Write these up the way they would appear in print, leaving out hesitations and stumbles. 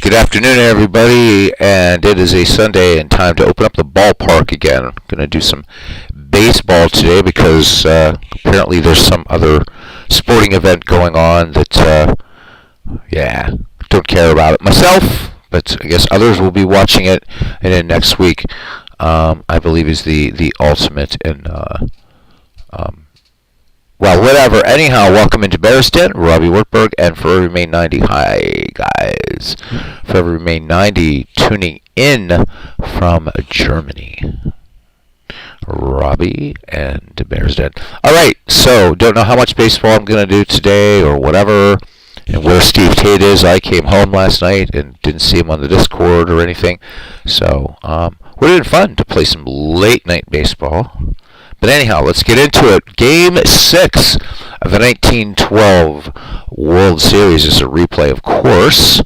Good afternoon, everybody, and it is a Sunday and time to open up the ballpark again. I'm going to do some baseball today because apparently there's some other sporting event going on that, don't care about it myself, but I guess others will be watching it, and then next week, I believe, is the ultimate in well, whatever. Anyhow, welcome into Bearsden, Robbie Wertberg, and Forever Remain 90. Hi, guys. Forever Remain 90, tuning in from Germany. Robbie and Bearsden. All right, so don't know how much baseball I'm going to do today or whatever, and where Steve Tate is. I came home last night and didn't see him on the Discord or anything. So we're having fun to play some late-night baseball. But anyhow, let's get into it. Game 6 of the 1912 World Series is a replay, of course.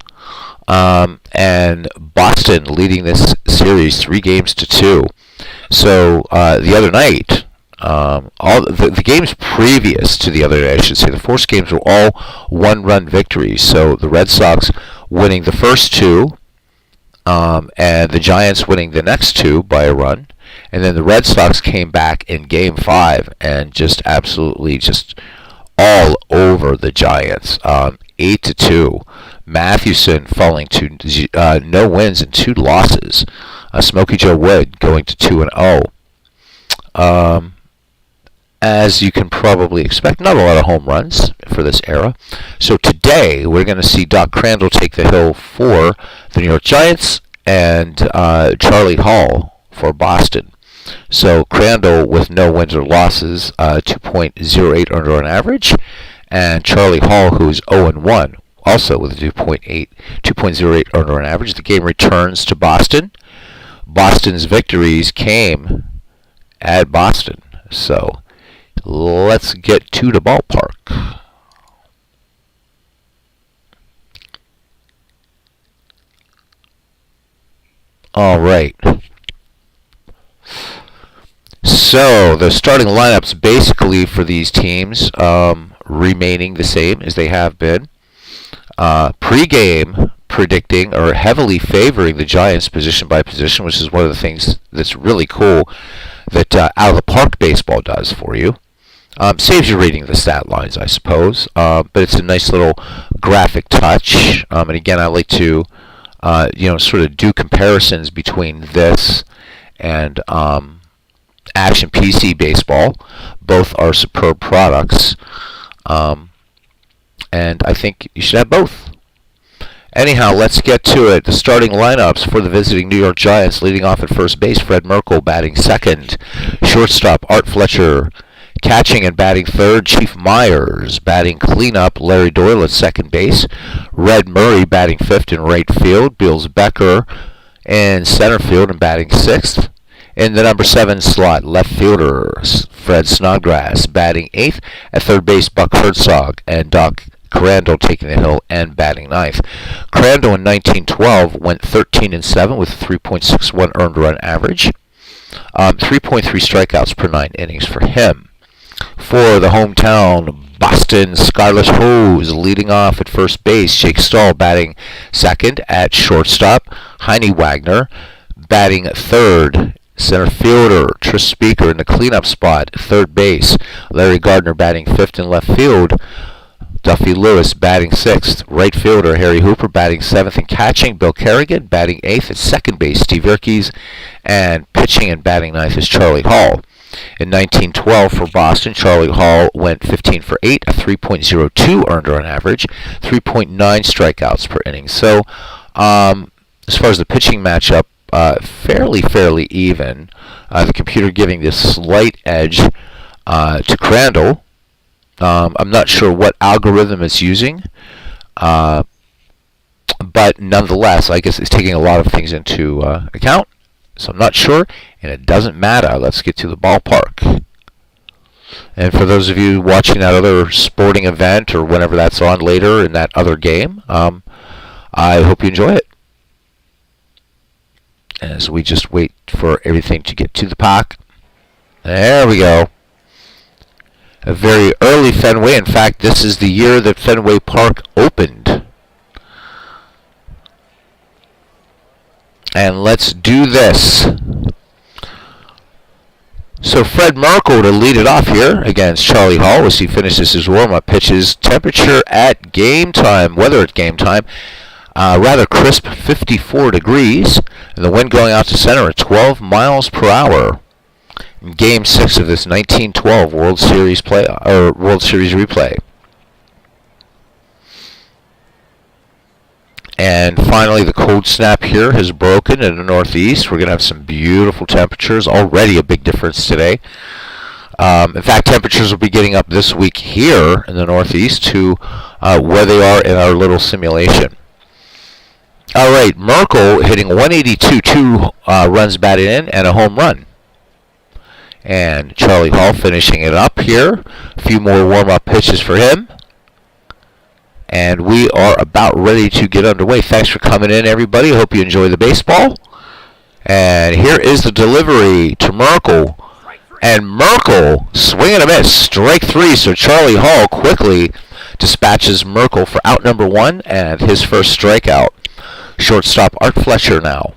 And Boston leading this series 3-2. So the other night, all the games previous to the other night, I should say, the first games were all one-run victories. So the Red Sox winning the first two, and the Giants winning the next two by a run. And then the Red Sox came back in Game 5 and just absolutely just all over the Giants. 8-2. Mathewson falling to no wins and 2 losses. Smokey Joe Wood going to 2-0. As you can probably expect, not a lot of home runs for this era. So today we're going to see Doc Crandall take the hill for the New York Giants and Charlie Hall for Boston. So Crandall with no wins or losses, 2.08 earned run average, and Charlie Hall, who's 0-1, also with a 2.08 earned run average. The game returns to Boston. Boston's victories came at Boston. So let's get to the ballpark. All right. So the starting lineups basically for these teams remaining the same as they have been. Pre-game predicting or heavily favoring the Giants position by position, which is one of the things that's really cool that out of the park baseball does for you. Saves you reading the stat lines, I suppose, but it's a nice little graphic touch. And again, I like to sort of do comparisons between this and Action PC Baseball. Both are superb products, and I think you should have both. Anyhow, let's get to it. The starting lineups for the visiting New York Giants: leading off at first base, Fred Merkle; batting second, shortstop Art Fletcher; catching and batting third, Chief Myers; batting cleanup, Larry Doyle at second base; Red Murray batting fifth in right field; Beals Becker in center field and batting sixth. In the number 7 slot, left fielder Fred Snodgrass; batting 8th. At third base, Buck Herzog and Doc Crandall taking the hill and batting 9th. Crandall in 1912 went 13-7 with 3.61 earned run average, 3.3 strikeouts per 9 innings for him. For the hometown Boston Scarlet Hose, leading off at first base, Jake Stahl; batting second. At shortstop, Heine Wagner; batting third, center fielder Tris Speaker; in the cleanup spot, third base, Larry Gardner; batting fifth. In left field, Duffy Lewis; batting sixth. Right fielder Harry Hooper; batting seventh. And catching, Bill Kerrigan; batting eighth. At second base, Steve Yerkes; and pitching and batting ninth is Charlie Hall. In 1912 for Boston, Charlie Hall went 15 for 8, a 3.02 earned run average, 3.9 strikeouts per inning. So as far as the pitching matchup, fairly even. The computer giving this slight edge to Crandall. I'm not sure what algorithm it's using, but nonetheless, I guess it's taking a lot of things into account. So I'm not sure, and it doesn't matter. Let's get to the ballpark. And for those of you watching that other sporting event or whenever that's on later in that other game, I hope you enjoy it. As we just wait for everything to get to the park. There we go. A very early Fenway. In fact, this is the year that Fenway Park opened. And let's do this. So Fred Merkle to lead it off here against Charlie Hall as he finishes his warm-up pitches. Temperature at game time, weather at game time, rather crisp 54 degrees. And the wind going out to center at 12 miles per hour. In Game 6 of this 1912 World Series replay. And finally, the cold snap here has broken in the northeast. We're going to have some beautiful temperatures. Already a big difference today. In fact, temperatures will be getting up this week here in the northeast to where they are in our little simulation. All right, Merkle hitting 182, 2 runs batted in, and a home run. And Charlie Hall finishing it up here. A few more warm-up pitches for him. And we are about ready to get underway. Thanks for coming in, everybody. I hope you enjoy the baseball. And here is the delivery to Merkle. And Merkle, swing and a miss, strike 3. So Charlie Hall quickly dispatches Merkle for out number 1 and his first strikeout. Shortstop Art Fletcher now.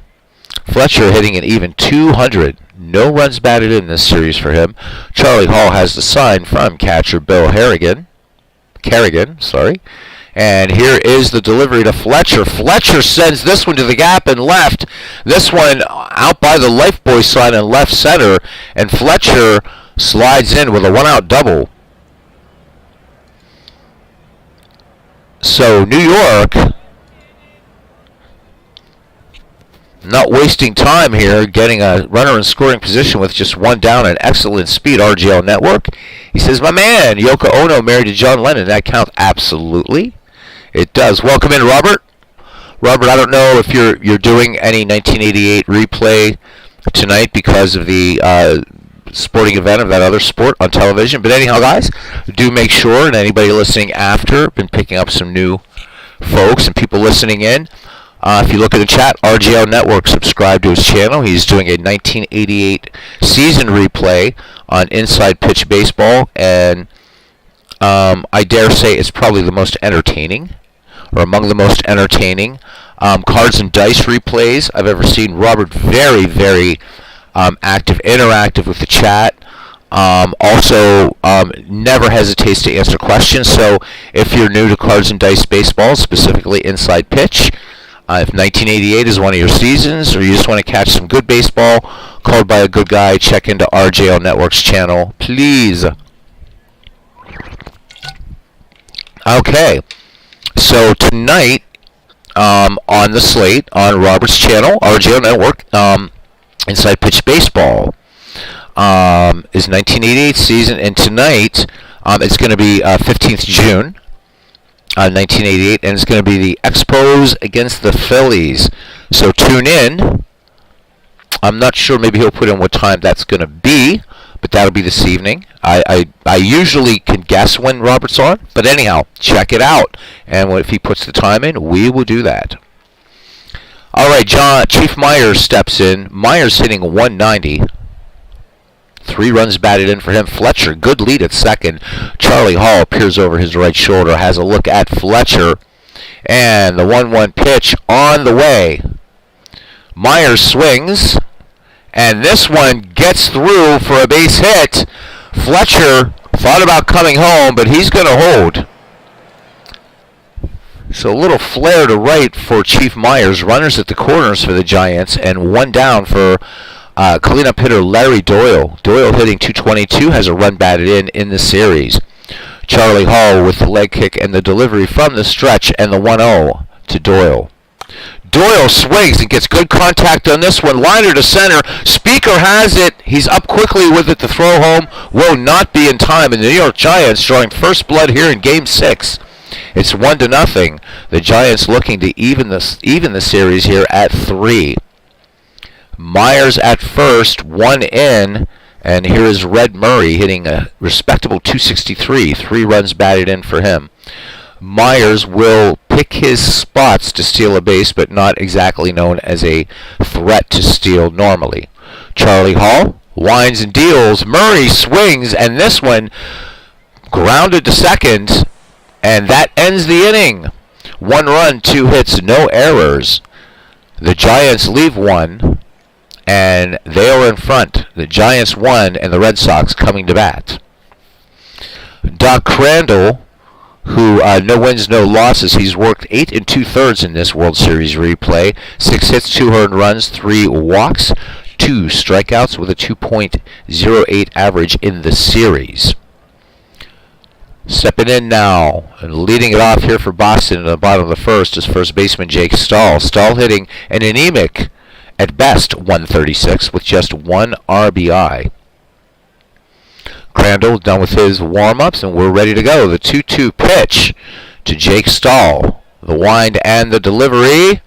Fletcher hitting an even 200. No runs batted in this series for him. Charlie Hall has the sign from catcher Bill Kerrigan, sorry. And here is the delivery to Fletcher. Fletcher sends this one to the gap and left. This one out by the Lifebuoy sign in left center. And Fletcher slides in with a one-out double. So New York not wasting time here, getting a runner in scoring position with just one down and excellent speed. RGL Network. He says, my man, Yoko Ono married to John Lennon. That counts? Absolutely. It does. Welcome in, Robert. Robert, I don't know if you're doing any 1988 replay tonight because of the sporting event of that other sport on television. But anyhow, guys, do make sure, and anybody listening after, been picking up some new folks and people listening in. If you look at the chat, RGL Network, subscribe to his channel. He's doing a 1988 season replay on Inside Pitch Baseball, and I dare say it's probably the most entertaining, or among the most entertaining cards and dice replays I've ever seen. Robert, very, very active, interactive with the chat. Also, never hesitates to answer questions. So if you're new to cards and dice baseball, specifically Inside Pitch, if 1988 is one of your seasons, or you just want to catch some good baseball called by a good guy, check into RJL Network's channel, please. Okay, so tonight on the slate on Robert's channel, RJL Network, Inside Pitch Baseball is 1988 season, and tonight it's going to be 15th June. 1988, and it's going to be the Expos against the Phillies. So tune in. I'm not sure, maybe he'll put in what time that's going to be, but that'll be this evening. I usually can guess when Robert's on, but anyhow, check it out. And if he puts the time in, we will do that. All right, Chief Myers steps in. Myers hitting 190. 3 runs batted in for him. Fletcher, good lead at second. Charlie Hall peers over his right shoulder, has a look at Fletcher. And the 1-1 pitch on the way. Myers swings. And this one gets through for a base hit. Fletcher thought about coming home, but he's going to hold. So a little flare to right for Chief Myers. Runners at the corners for the Giants, and one down for cleanup hitter Larry Doyle. Doyle hitting 222, has a run batted in the series. Charlie Hall with the leg kick and the delivery from the stretch, and the 1-0 to Doyle. Doyle swings and gets good contact on this one. Liner to center. Speaker has it. He's up quickly with it. The throw home will not be in time. And the New York Giants drawing first blood here in Game 6. It's 1-0. The Giants looking to even the series here at 3. Myers at first, 1 in, and here is Red Murray hitting a respectable 263. 3 runs batted in for him. Myers will pick his spots to steal a base, but not exactly known as a threat to steal normally. Charlie Hall winds and deals. Murray swings, and this one grounded to second, and that ends the inning. 1 run, 2 hits, no errors. The Giants leave one, and they are in front. The Giants won, and the Red Sox coming to bat. Doc Crandall, who no wins, no losses. He's worked 8 2/3 in this World Series replay. 6 hits, 2 earned runs, 3 walks, 2 strikeouts with a 2.08 average in the series. Stepping in now and leading it off here for Boston in the bottom of the first is first baseman Jake Stahl. Stahl hitting an anemic, at best, 136 with just 1 RBI. Crandall done with his warm-ups, and we're ready to go. The 2-2 pitch to Jake Stahl. The wind and the delivery.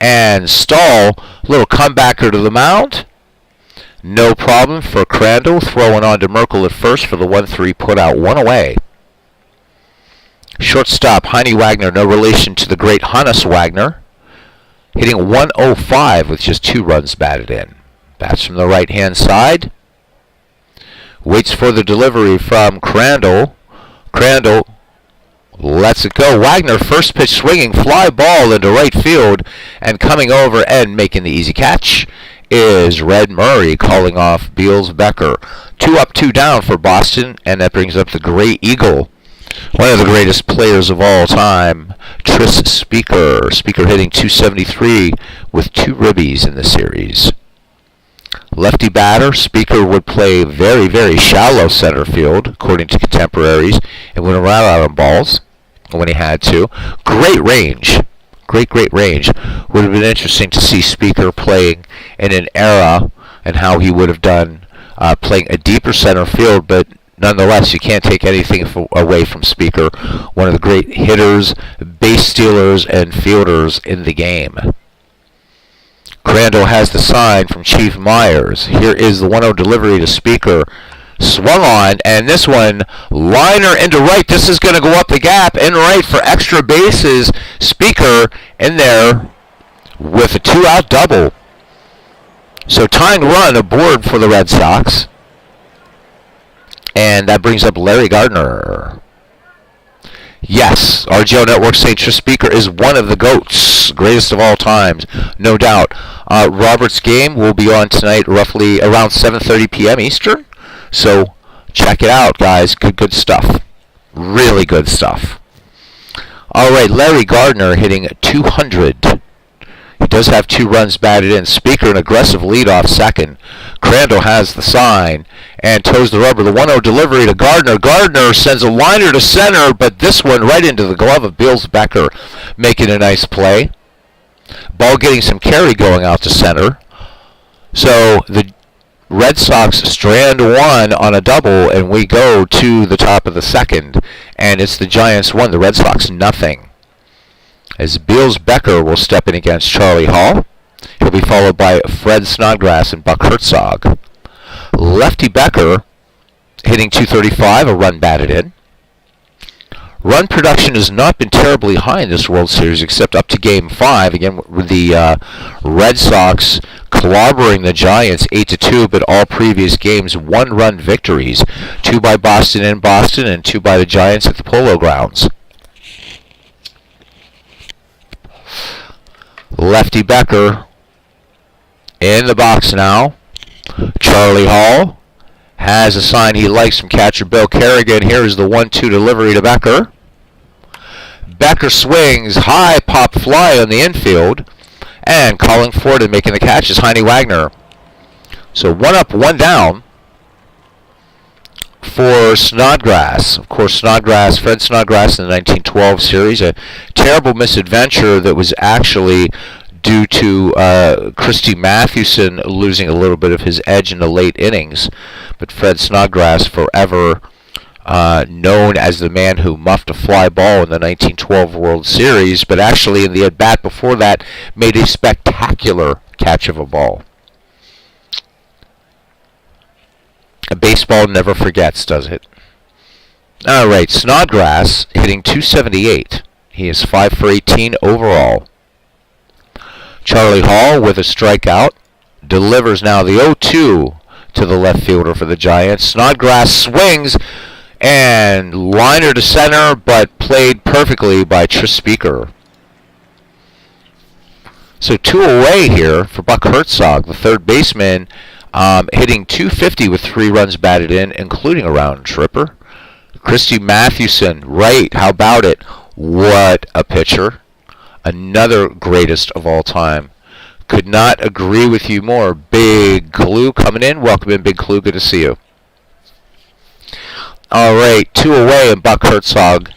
And Stahl, little comebacker to the mound. No problem for Crandall. Throwing on to Merkel at first for the 1-3 put out. 1 away. Shortstop Heine Wagner, no relation to the great Hannes Wagner. Hitting 105 with just 2 runs batted in. Bats from the right-hand side. Waits for the delivery from Crandall. Crandall lets it go. Wagner, first pitch swinging, fly ball into right field, and coming over and making the easy catch is Red Murray, calling off Beals Becker. 2 up, 2 down for Boston, and that brings up the Gray Eagle, one of the greatest players of all time, Tris Speaker. Speaker hitting 273 with 2 ribbies in the series. Lefty batter, Speaker would play very, very shallow center field, according to contemporaries, and went around out on balls when he had to. Great range. Great range. Would have been interesting to see Speaker playing in an era and how he would have done playing a deeper center field, but nonetheless, you can't take anything away from Speaker, one of the great hitters, base stealers, and fielders in the game. Crandall has the sign from Chief Myers. Here is the 1-0 delivery to Speaker. Swung on, and this one, liner into right. This is going to go up the gap in right for extra bases. Speaker in there with a 2-out double. So tying run aboard for the Red Sox. And that brings up Larry Gardner. Yes, RGO Network saying Tris Speaker is one of the GOATs, greatest of all times, no doubt. Robert's game will be on tonight roughly around 7:30 p.m. Eastern. So check it out, guys. Good stuff. Really good stuff. All right, Larry Gardner hitting 200. He does have 2 runs batted in. Speaker an aggressive leadoff second. Crandall has the sign and toes the rubber. The 1-0 delivery to Gardner. Gardner sends a liner to center, but this one right into the glove of Beals Becker, making a nice play. Ball getting some carry going out to center. So the Red Sox strand 1 on a double, and we go to the top of the second. And it's the Giants 1, the Red Sox nothing. As Beals Becker will step in against Charlie Hall. He'll be followed by Fred Snodgrass and Buck Herzog. Lefty Becker hitting 235, a run batted in. Run production has not been terribly high in this World Series except up to Game 5. Again, with the Red Sox clobbering the Giants 8-2, but all previous games 1-run victories. 2 by Boston in Boston and 2 by the Giants at the Polo Grounds. Lefty Becker in the box now. Charlie Hall has a sign he likes from catcher Bill Kerrigan. Here is the 1-2 delivery to Becker. Becker swings, high pop fly on the infield, and calling for it and making the catch is Heine Wagner. So 1 up, 1 down for Snodgrass. Of course, Fred Snodgrass in the 1912 series, a terrible misadventure that was actually due to Christy Mathewson losing a little bit of his edge in the late innings. But Fred Snodgrass, forever known as the man who muffed a fly ball in the 1912 World Series, but actually in the at-bat before that made a spectacular catch of a ball. Baseball never forgets, does it? All right, Snodgrass hitting 278. He is 5 for 18 overall. Charlie Hall with a strikeout. Delivers now the 0-2 to the left fielder for the Giants. Snodgrass swings and liner to center, but played perfectly by Tris Speaker. So 2 away here for Buck Herzog, the third baseman, hitting .250 with 3 runs batted in, including a round tripper. Christy Mathewson, right, how about it? What a pitcher. Another greatest of all time. Could not agree with you more. Big Clue coming in. Welcome in, Big Clue. Good to see you. All right, 2 away, and Buck Herzog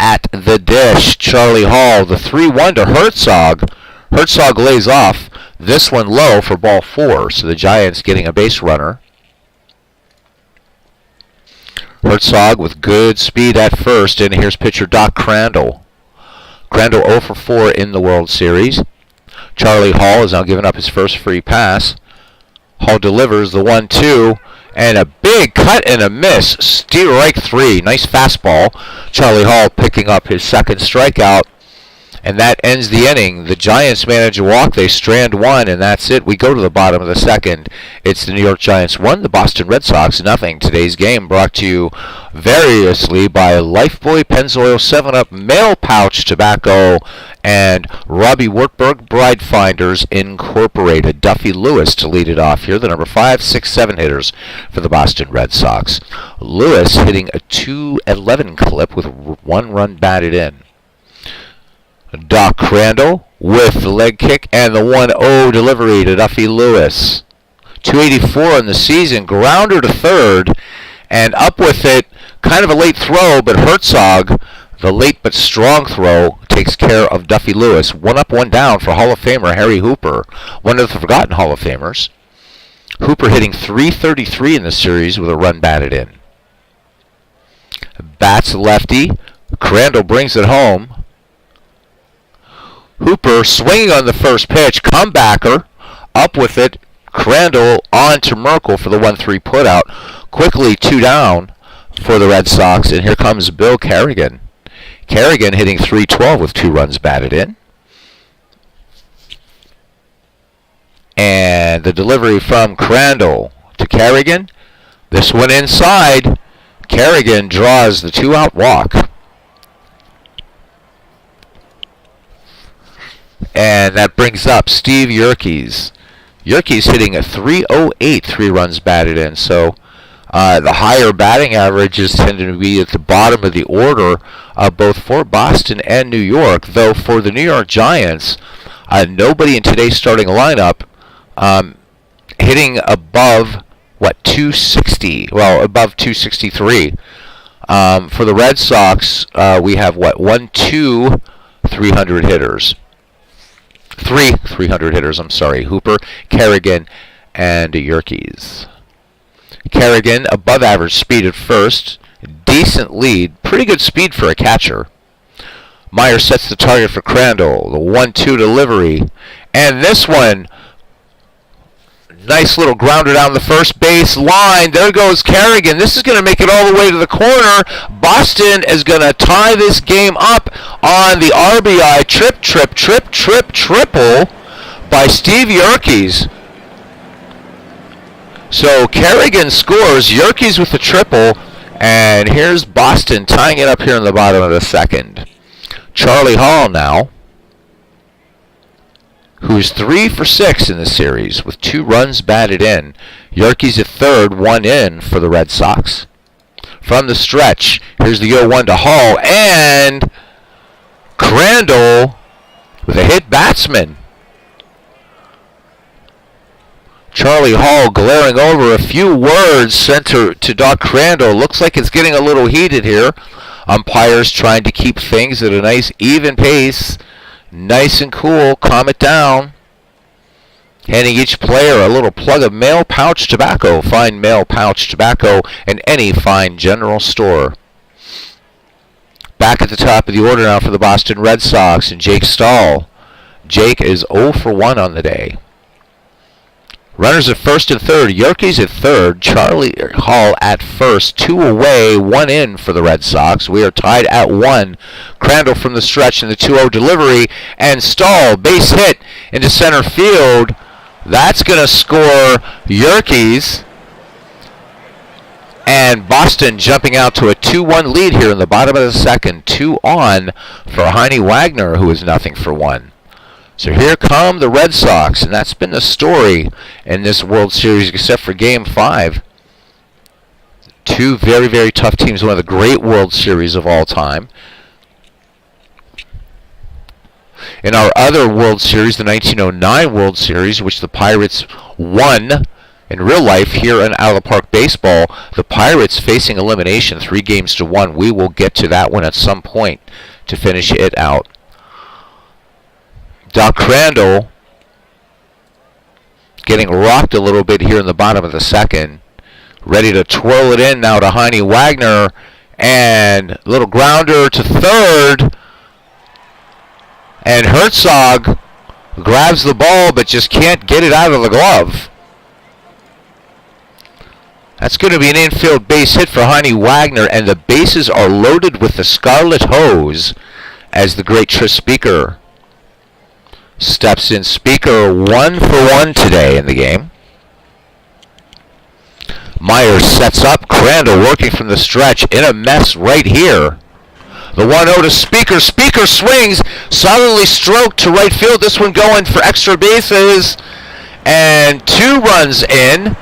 at the dish. Charlie Hall, the 3-1 to Herzog. Herzog lays off. This one low for ball 4, so the Giants getting a base runner. Herzog with good speed at first, and here's pitcher Doc Crandall. Crandall 0 for 4 in the World Series. Charlie Hall has now given up his first free pass. Hall delivers the 1-2, and a big cut and a miss. Strike 3. Nice fastball. Charlie Hall picking up his second strikeout. And that ends the inning. The Giants manage a walk. They strand 1, and that's it. We go to the bottom of the second. It's the New York Giants 1, the Boston Red Sox nothing. Today's game brought to you variously by Lifebuoy, Pennzoil, 7-Up, Mail Pouch Tobacco, and Robbie Wartburg Bride Finders Incorporated. Duffy Lewis to lead it off here, the number 5, 6, 7 hitters for the Boston Red Sox. Lewis hitting a .211 clip with 1 run batted in. Doc Crandall with the leg kick and the 1-0 delivery to Duffy Lewis. .284 in the season, grounder to third, and up with it, kind of a late throw, but Herzog, the late but strong throw, takes care of Duffy Lewis. 1 up, 1 down for Hall of Famer Harry Hooper, one of the forgotten Hall of Famers. Hooper hitting .333 in the series with a run batted in. Bats lefty. Crandall brings it home. Hooper swinging on the first pitch, comebacker, up with it. Crandall on to Merkle for the 1-3 putout. Quickly 2 down for the Red Sox, and here comes Bill Kerrigan. Kerrigan hitting .312 with 2 runs batted in. And the delivery from Crandall to Kerrigan. This one inside. Kerrigan draws the 2-out walk. And that brings up Steve Yerkes. Yerkes hitting a .308, 3 runs batted in. So the higher batting averages tend to be at the bottom of the order, both for Boston and New York. Though for the New York Giants, nobody in today's starting lineup hitting above, 260? Well, above .263. For the Red Sox, we have, 300 hitters. 300 hitters, I'm sorry. Hooper, Kerrigan, and Yerkes. Kerrigan, above average speed at first. Decent lead. Pretty good speed for a catcher. Meyer sets the target for Crandall. The 1-2 delivery. And this one, nice little grounder down the first base line. There goes Kerrigan. This is going to make it all the way to the corner. Boston is going to tie this game up on the RBI triple by Steve Yerkes. So Kerrigan scores, Yerkes with the triple, and here's Boston tying it up here in the bottom of the second. Charlie Hall now, who's 3 for 6 in the series with 2 runs batted in. Yerkes at third, 1 in for the Red Sox. From the stretch, here's the 0-1 to Hall, and Crandall with a hit batsman. Charlie Hall glaring over, a few words sent to Doc Crandall. Looks like it's getting a little heated here. Umpires trying to keep things at a nice even pace. Nice and cool, calm it down. Handing each player a little plug of Mail Pouch Tobacco. Find Mail Pouch Tobacco in any fine general store. Back at the top of the order now for the Boston Red Sox and Jake Stahl. Jake is 0 for 1 on the day. Runners at first and third. Yerkes at third. Charlie Hall at first. 2 away, 1 in for the Red Sox. We are tied at 1. Crandall from the stretch in the 2-0 delivery. And Stahl, base hit into center field. That's going to score Yerkes. And Boston jumping out to a 2-1 lead here in the bottom of the second. 2 on for Heine Wagner, who is 0 for 1. So here come the Red Sox, and that's been the story in this World Series, except for Game 5. Two very, very tough teams, one of the great World Series of all time. In our other World Series, the 1909 World Series, which the Pirates won in real life here in Out of the Park Baseball, the Pirates facing elimination 3-1. We will get to that one at some point to finish it out. Doc Crandall getting rocked a little bit here in the bottom of the second. Ready to twirl it in now to Heine Wagner. And a little grounder to third. And Herzog grabs the ball but just can't get it out of the glove. That's going to be an infield base hit for Heine Wagner, and the bases are loaded with the Scarlet Hose as the great Tris Speaker steps in. Speaker 1 for 1 today in the game. Myers sets up. Crandall working from the stretch in a mess right here. The 1-0 to Speaker. Speaker swings, solidly stroked to right field. This one going for extra bases. And 2 runs in.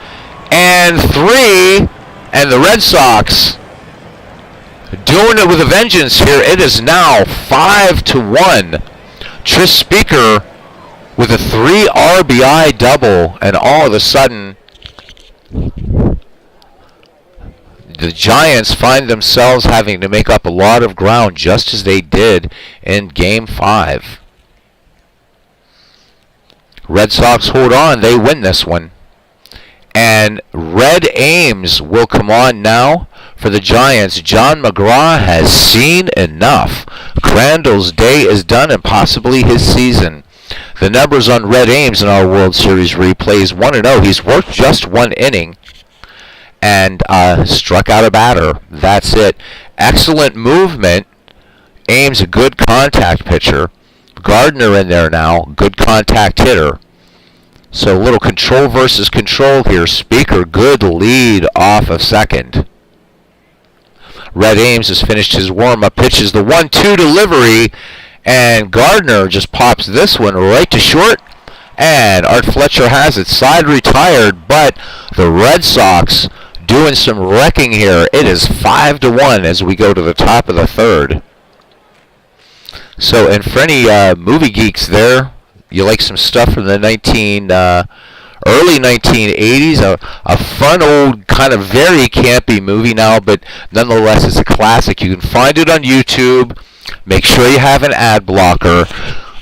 And 3. And the Red Sox doing it with a vengeance here. It is now 5-1. Tris Speaker with a 3 RBI double. And all of a sudden, the Giants find themselves having to make up a lot of ground, just as they did in Game 5. Red Sox hold on. They win this one. And Red Ames will come on now for the Giants. John McGraw has seen enough. Crandall's day is done, and possibly his season. The numbers on Red Ames in our World Series replays: 1-0. He's worked just 1 inning and struck out a batter. That's it. Excellent movement. Ames, a good contact pitcher. Gardner in there now, good contact hitter. So a little control versus control here. Speaker, good lead off of second. Red Ames has finished his warm-up, pitches the 1-2 delivery, and Gardner just pops this one right to short, and Art Fletcher has it. Side retired, but the Red Sox doing some wrecking here. It is 5-1 as we go to the top of the third. So, and for any movie geeks there, you like some stuff from the early 1980s, a fun old kind of very campy movie now, but nonetheless it's a classic. You can find it on YouTube. Make sure you have an ad blocker,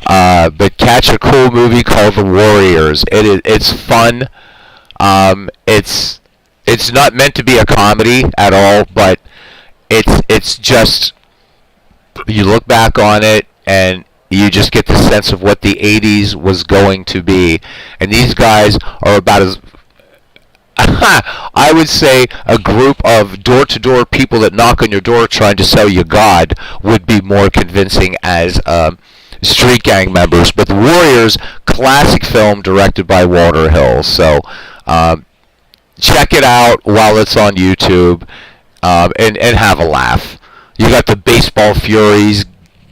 but catch a cool movie called The Warriors. It's fun. It's not meant to be a comedy at all, but it's just, you look back on it and you just get the sense of what the 80s was going to be. And these guys are about as, I would say, a group of door-to-door people that knock on your door trying to sell you God would be more convincing as street gang members. But The Warriors, classic film directed by Walter Hill. So check it out while it's on YouTube, and have a laugh. You got the Baseball Furies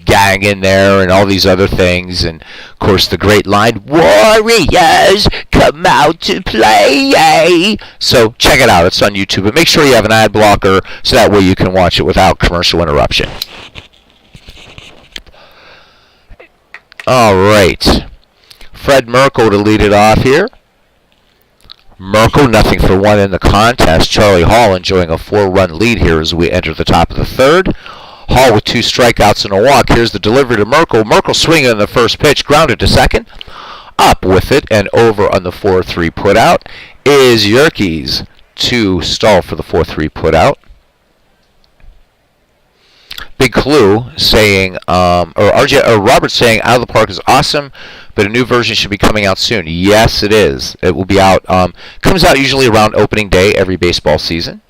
gang in there and all these other things, and of course the great line, Warriors come out to play. So check it out, it's on YouTube, but make sure you have an ad blocker so that way you can watch it without commercial interruption. Alright, Fred Merkle to lead it off here. Merkle 0-for-1 in the contest. Charlie Hall enjoying a 4-run lead here as we enter the top of the third. Hall with 2 strikeouts and a walk. Here's the delivery to Merkle. Merkle swinging on the first pitch, grounded to second. Up with it and over on the 4-3 putout is Yerkes to stall for the 4-3 putout. Big Clue saying, Robert saying, Out of the Park is awesome, but a new version should be coming out soon. Yes, it is. It will be out. Comes out usually around opening day every baseball season.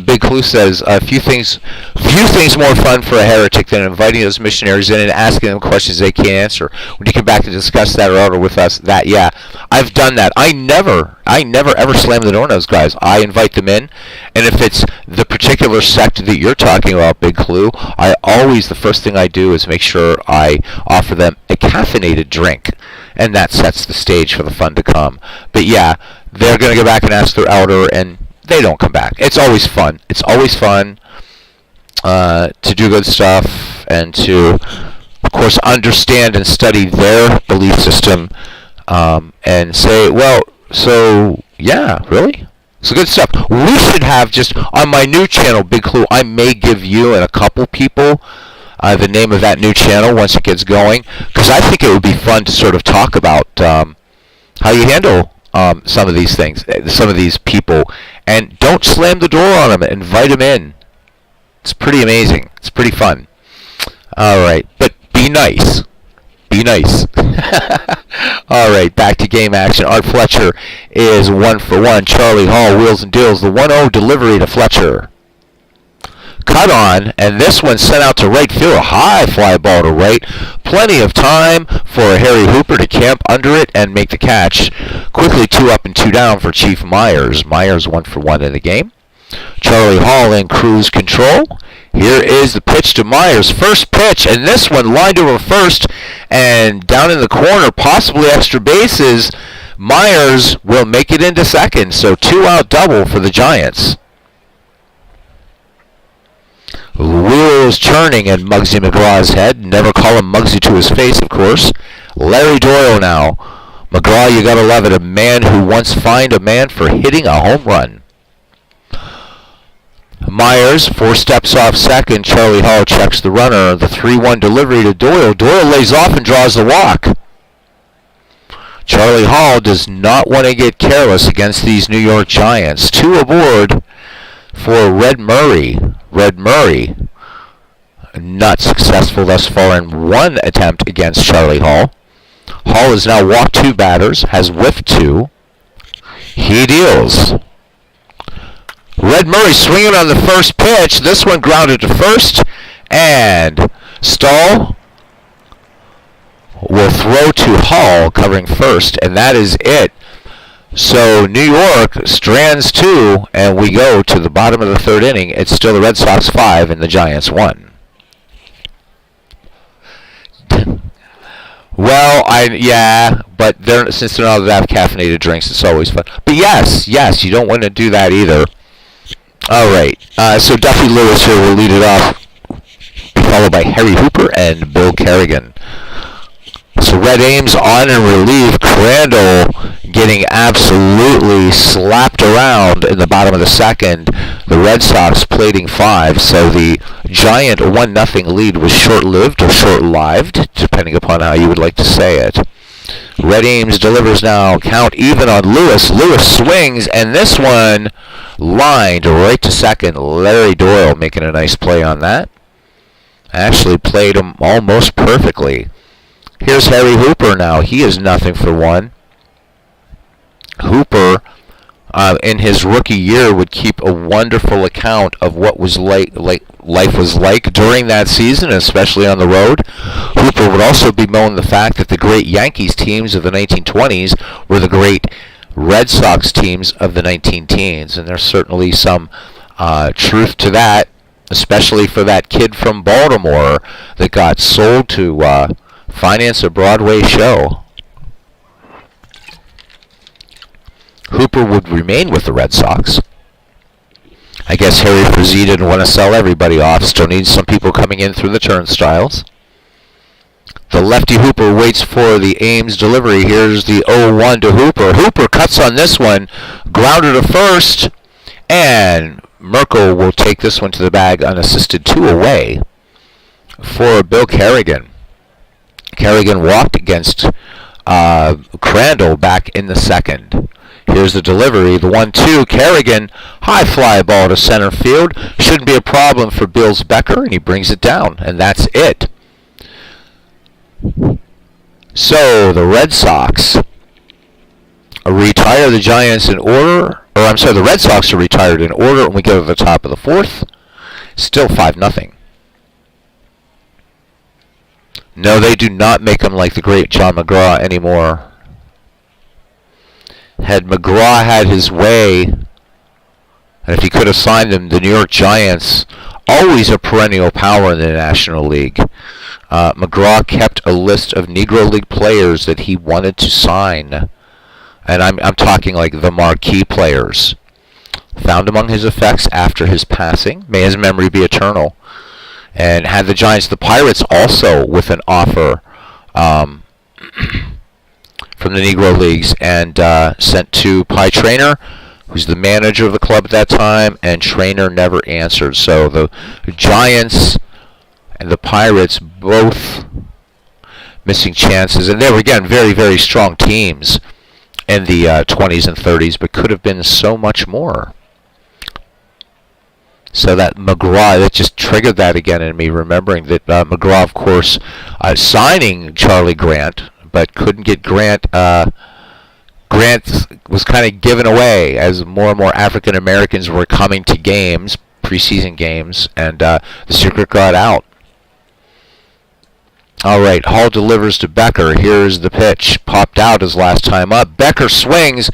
Big Clue says, few things more fun for a heretic than inviting those missionaries in and asking them questions they can't answer. When you come back back to discuss that or with us, that, yeah, I've done that. I never ever slam the door on those guys. I invite them in, and if it's the particular sect that you're talking about, Big Clue, the first thing I do is make sure I offer them a caffeinated drink, and that sets the stage for the fun to come. But yeah, they're going to go back and ask their elder, and they don't come back. It's always fun. It's always fun to do good stuff and to, of course, understand and study their belief system, and say, well, so, yeah, really? So good stuff. We should have just, on my new channel, Big Clue, I may give you and a couple people the name of that new channel once it gets going, because I think it would be fun to sort of talk about how you handle some of these things, some of these people, and don't slam the door on them. Invite them in. It's pretty amazing. It's pretty fun. All right, but be nice. Be nice. All right, back to game action. Art Fletcher is 1-for-1. Charlie Hall wheels and deals the 1-0 delivery to Fletcher. Cut on, and this one sent out to right field. A high fly ball to right. Plenty of time for Harry Hooper to camp under it and make the catch. Quickly 2 up and 2 down for Chief Myers. Myers 1-for-1 in the game. Charlie Hall in cruise control. Here is the pitch to Myers. First pitch, and this one lined over first and down in the corner, possibly extra bases. Myers will make it into second, so 2-out double for the Giants. The wheel is churning in Muggsy McGraw's head. Never call him Muggsy to his face, of course. Larry Doyle now. McGraw, you gotta love it. A man who once fined a man for hitting a home run. Myers, 4 steps off second. Charlie Hall checks the runner. The 3-1 delivery to Doyle. Doyle lays off and draws the walk. Charlie Hall does not want to get careless against these New York Giants. 2 aboard for Red Murray. Red Murray, not successful thus far in 1 attempt against Charlie Hall. Hall has now walked 2 batters, has whiffed 2. He deals. Red Murray swinging on the first pitch. This one grounded to first, and Stahl will throw to Hall covering first, and that is it. So New York strands 2, and we go to the bottom of the 3rd inning. It's still the Red Sox 5 and the Giants 1. Well, but since they're not allowed to have caffeinated drinks, it's always fun. But yes, you don't want to do that either. All right, so Duffy Lewis here will lead it off, followed by Harry Hooper and Bill Kerrigan. So Red Ames on in relief. Crandall getting absolutely slapped around in the bottom of the 2nd. The Red Sox plating 5. So the Giant 1-0 lead was short-lived or short-lived, depending upon how you would like to say it. Red Ames delivers now. Count even on Lewis. Lewis swings, and this one lined right to second. Larry Doyle making a nice play on that. Actually played him almost perfectly. Here's Harry Hooper now. He is 0-for-1. Hooper, in his rookie year, would keep a wonderful account of what was life was like during that season, especially on the road. Hooper would also bemoan the fact that the great Yankees teams of the 1920s were the great Red Sox teams of the 19-teens, and there's certainly some truth to that, especially for that kid from Baltimore that got sold to finance a Broadway show. Hooper would remain with the Red Sox. I guess Harry Frazee didn't want to sell everybody off, still needs some people coming in through the turnstiles. The lefty Hooper waits for the Ames delivery. Here's the 0-1 to Hooper. Hooper cuts on this one, grounded to first, and Merkel will take this one to the bag unassisted. 2 away for Bill Kerrigan. Kerrigan walked against Crandall back in the 2nd. Here's the delivery, the 1-2. Kerrigan, high fly ball to center field. Shouldn't be a problem for Bills Becker, and he brings it down, and that's it. So the Red Sox retire the Giants in order, the Red Sox are retired in order, and we go to the top of the 4th. Still 5-0. No, they do not make him like the great John McGraw anymore. Had McGraw had his way, and if he could have signed him, the New York Giants, always a perennial power in the National League. McGraw kept a list of Negro League players that he wanted to sign. And I'm talking like the marquee players. Found among his effects after his passing. May his memory be eternal. And had the Giants, the Pirates also with an offer from the Negro Leagues, and sent to Pie Traynor, who's the manager of the club at that time, and Traynor never answered. So the Giants and the Pirates both missing chances, and they were, again, very, very strong teams in the 20s and 30s, but could have been so much more. So that McGraw, that just triggered that again in me, remembering that McGraw, of course, signing Charlie Grant, but couldn't get Grant. Grant was kind of given away as more and more African Americans were coming to games, preseason games, and the secret got out. All right, Hall delivers to Becker. Here's the pitch. Popped out his last time up. Becker swings,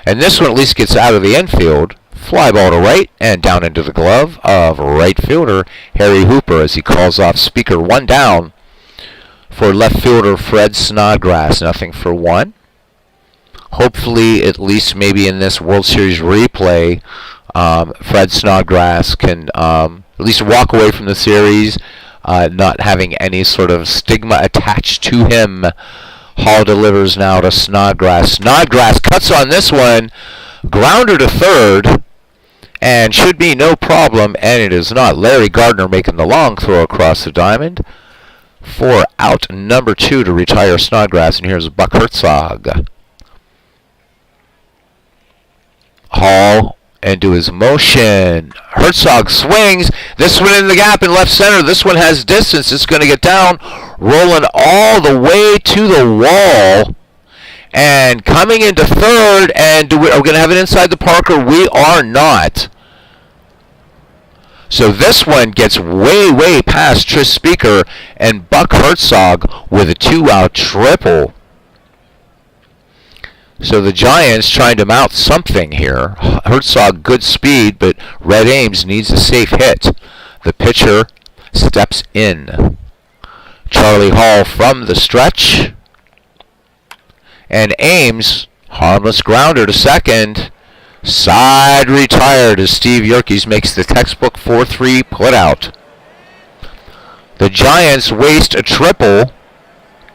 and this one at least gets out of the infield. Fly ball to right and down into the glove of right fielder Harry Hooper as he calls off Speaker. One down for left fielder Fred Snodgrass. Nothing for one. Hopefully, at least maybe in this World Series replay, Fred Snodgrass can at least walk away from the series, not having any sort of stigma attached to him. Hall delivers now to Snodgrass. Snodgrass cuts on this one. Grounder to third. And should be no problem, and it is not. Larry Gardner making the long throw across the diamond for out number 2 to retire Snodgrass. And here's Buck Herzog. Hall into his motion. Herzog swings. This one in the gap in left center. This one has distance. It's going to get down, rolling all the way to the wall. And coming into third, and are we going to have it inside the Parker? We are not. So this one gets way, way past Tris Speaker, and Buck Herzog with a 2-out triple. So the Giants trying to mount something here. Herzog, good speed, but Red Ames needs a safe hit. The pitcher steps in. Charlie Hall from the stretch. And Ames, harmless grounder to second. Side retired as Steve Yerkes makes the textbook 4-3 putout. The Giants waste a triple,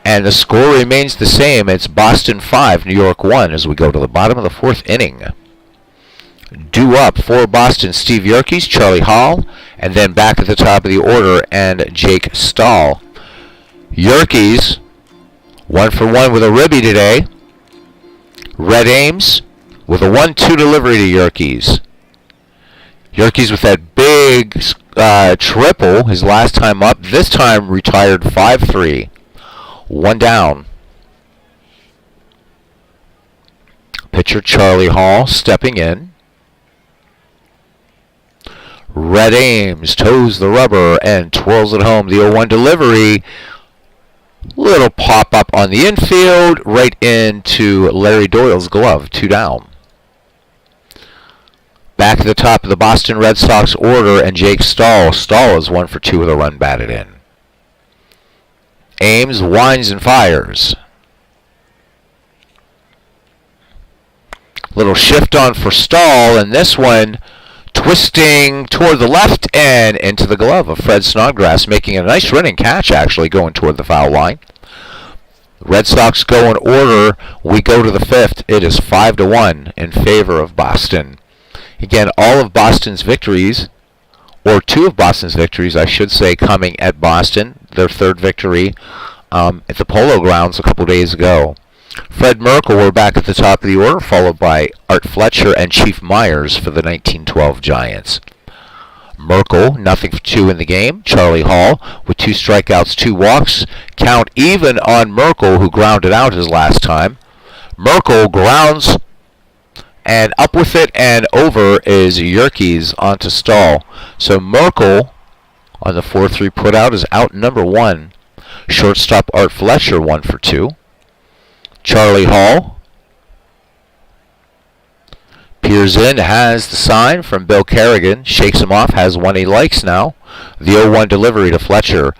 and the score remains the same. It's Boston 5, New York 1 as we go to the bottom of the 4th inning. Due up for Boston, Steve Yerkes, Charlie Hall, and then back at the top of the order, and Jake Stahl. Yerkes, 1 for 1 with a ribby today. Red Ames with a 1-2 delivery to Yerkes. Yerkes with that big triple his last time up. This time retired 5-3. 1 down. Pitcher Charlie Hall stepping in. Red Ames toes the rubber and twirls it home. The 0-1 delivery. Little pop-up on the infield, right into Larry Doyle's glove. 2 down. Back at the top of the Boston Red Sox order, and Jake Stahl. Stahl is 1 for 2 with a run batted in. Ames winds and fires. Little shift on for Stahl, and this one twisting toward the left and into the glove of Fred Snodgrass, making a nice running catch, actually, going toward the foul line. Red Sox go in order. We go to the 5th. It is 5-1 in favor of Boston. Again, all of Boston's victories, or 2 of Boston's victories, I should say, coming at Boston. Their 3rd victory at the Polo Grounds a couple days ago. Fred Merkle were back at the top of the order, followed by Art Fletcher and Chief Myers for the 1912 Giants. Merkle, 0 for 2 in the game. Charlie Hall with 2 strikeouts, 2 walks. Count even on Merkle, who grounded out his last time. Merkle grounds and up with it, and over is Yerkes onto Stahl. So Merkle on the 4-3 putout is out number 1. Shortstop Art Fletcher, 1 for 2. Charlie Hall peers in, has the sign from Bill Kerrigan, shakes him off, has one he likes now. The 0-1 delivery to Fletcher.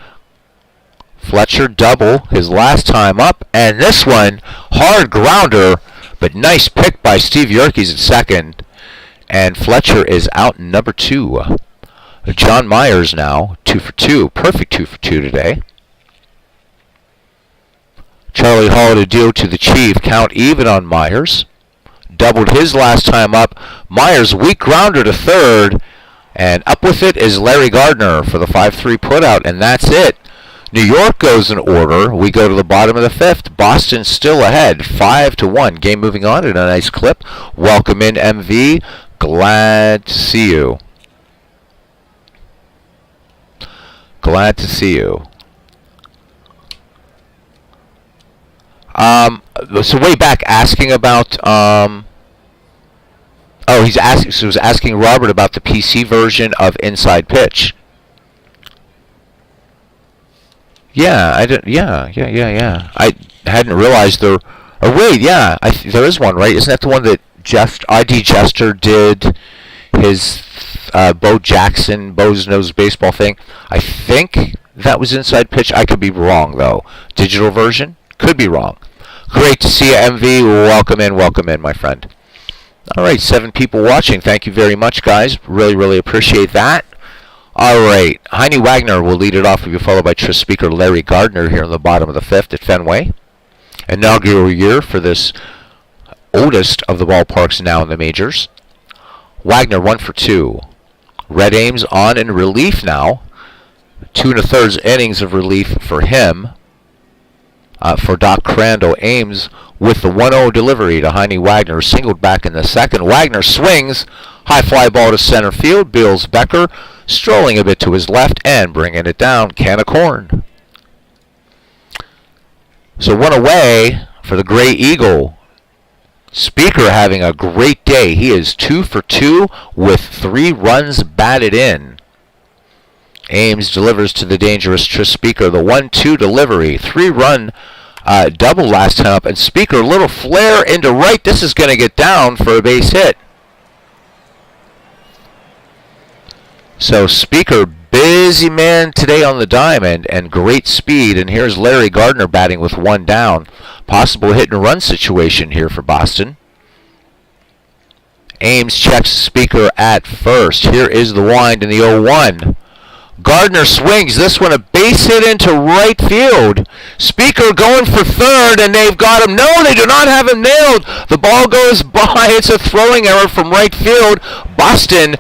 Fletcher double his last time up, and this one, hard grounder, but nice pick by Steve Yerkes at second. And Fletcher is out number 2. John Myers now, 2 for 2. Perfect 2 for 2 today. Charlie Hall to deal to the Chief. Count even on Myers. Doubled his last time up. Myers, weak grounder to third. And up with it is Larry Gardner for the 5-3 putout, and that's it. New York goes in order. We go to the bottom of the 5th. Boston still ahead, 5-1. Game moving on at a nice clip. Welcome in, MV. Glad to see you. Glad to see you. So way back asking about he was asking Robert about the PC version of Inside Pitch. Yeah, I didn't. Yeah. I hadn't realized there. Oh wait, yeah, there is one, right? Isn't that the one that ID Jester did his Bo Jackson, Bo's Knows Baseball thing? I think that was Inside Pitch. I could be wrong though. Digital version, could be wrong. Great to see you, MV. Welcome in, my friend. All right, 7 people watching. Thank you very much, guys. Really appreciate that. All right, Heine Wagner will lead it off. Will be followed by Tris Speaker Larry Gardner here in the bottom of the 5th at Fenway. Inaugural year for this oldest of the ballparks now in the majors. Wagner 1 for 2. Red Ames on in relief now. 2 1/3 innings of relief for him. For Doc Crandall. Ames with the 1-0 delivery to Heine Wagner, singled back in the second. Wagner swings, high fly ball to center field. Bills Becker strolling a bit to his left and bringing it down. Can of corn. So 1 away for the Gray Eagle. Speaker having a great day. He is 2 for 2 with 3 runs batted in. Ames delivers to the dangerous Tris Speaker. The 1-2 delivery. 3-run double last time up. And Speaker, little flare into right. This is going to get down for a base hit. So Speaker, busy man today on the diamond and great speed. And here's Larry Gardner batting with 1 down. Possible hit and run situation here for Boston. Ames checks Speaker at first. Here is the wind in the 0-1. Gardner swings. This one a base hit into right field. Speaker going for third, and they've got him. No, they do not have him nailed. The ball goes by. It's a throwing error from right field. Boston,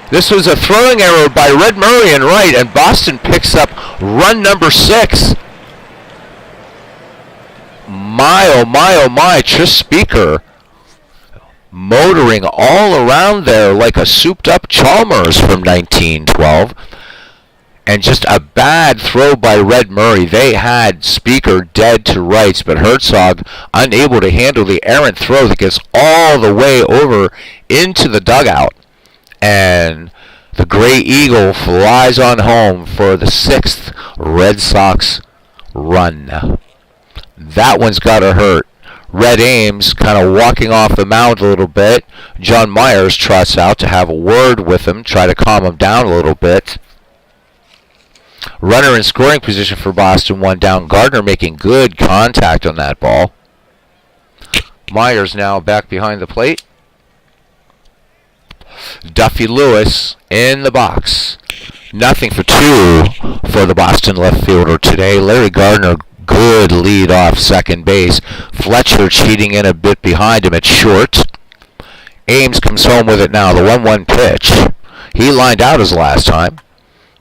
this was a throwing error by Red Murray in right, and Boston picks up run number 6. My, Tris Speaker motoring all around there like a souped-up Chalmers from 1912. And just a bad throw by Red Murray. They had Speaker dead to rights, but Herzog unable to handle the errant throw that gets all the way over into the dugout. And the Gray Eagle flies on home for the 6th Red Sox run. That one's got to hurt. Red Ames kind of walking off the mound a little bit. John Myers trots out to have a word with him, try to calm him down a little bit. Runner in scoring position for Boston, 1 down. Gardner making good contact on that ball. Myers now back behind the plate. Duffy Lewis in the box. Nothing for 2 for the Boston left fielder today. Larry Gardner, good lead off second base. Fletcher cheating in a bit behind him at short. Ames comes home with it now. The 1-1 pitch. He lined out his last time.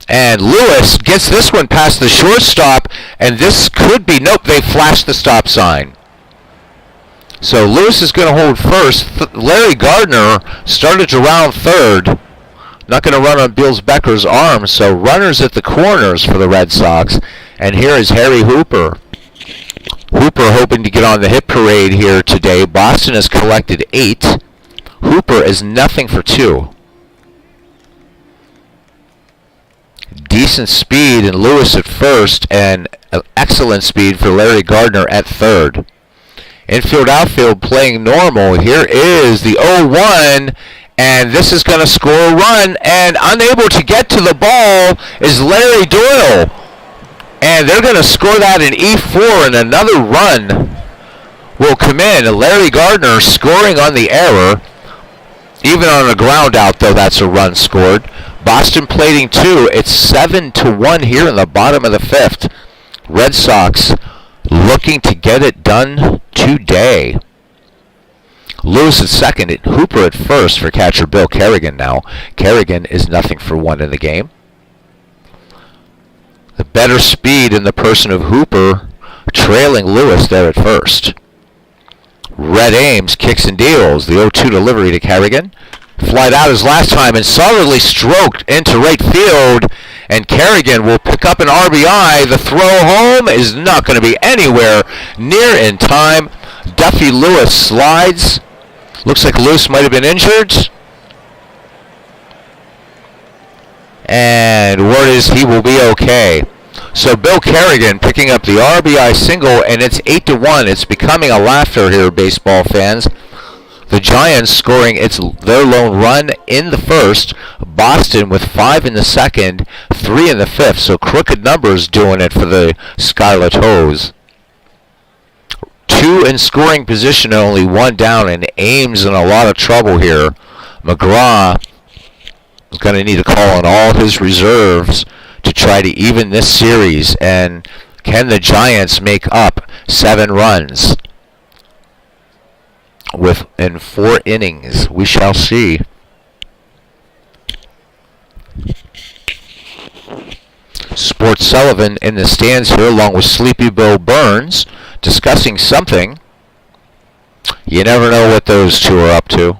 And Lewis gets this one past the shortstop, and this could be, nope, they flashed the stop sign. So Lewis is going to hold first. Larry Gardner started to round third. Not going to run on Bills Becker's arm, so runners at the corners for the Red Sox. And here is Harry Hooper. Hooper hoping to get on the hit parade here today. Boston has collected 8. Hooper is nothing for 2. decent speed in Lewis at first and excellent speed for Larry Gardner at third. Infield, outfield playing normal. Here is the 0-1, and this is going to score a run, and unable to get to the ball is Larry Doyle. And they're going to score that in E4, and another run will come in. Larry Gardner scoring on the error. Even on a ground out, though, that's a run scored. Boston plating 2. It's 7-1 here in the bottom of the 5th. Red Sox looking to get it done today. Lewis at second, and Hooper at first for catcher Bill Kerrigan now. Kerrigan is 0-for-1 in the game. The better speed in the person of Hooper, trailing Lewis there at first. Red Ames kicks and deals. The 0-2 delivery to Kerrigan. Flied out as last time and solidly stroked into right field. And Kerrigan will pick up an RBI. The throw home is not going to be anywhere near in time. Duffy Lewis slides. Looks like Lewis might have been injured. And word is he will be okay. So Bill Kerrigan picking up the RBI single, and it's 8-1. It's becoming a laughter here, baseball fans. The Giants scoring their lone run in the first. Boston with 5 in the second, 3 in the fifth. So crooked numbers doing it for the Scarlet Hose. 2 in scoring position, only 1 down, and Ames in a lot of trouble here. McGraw is going to need to call on all his reserves to try to even this series. And can the Giants make up 7 runs in 4 innings? We shall see. Sports Sullivan in the stands here along with Sleepy Bill Burns discussing something. You never know what those two are up to.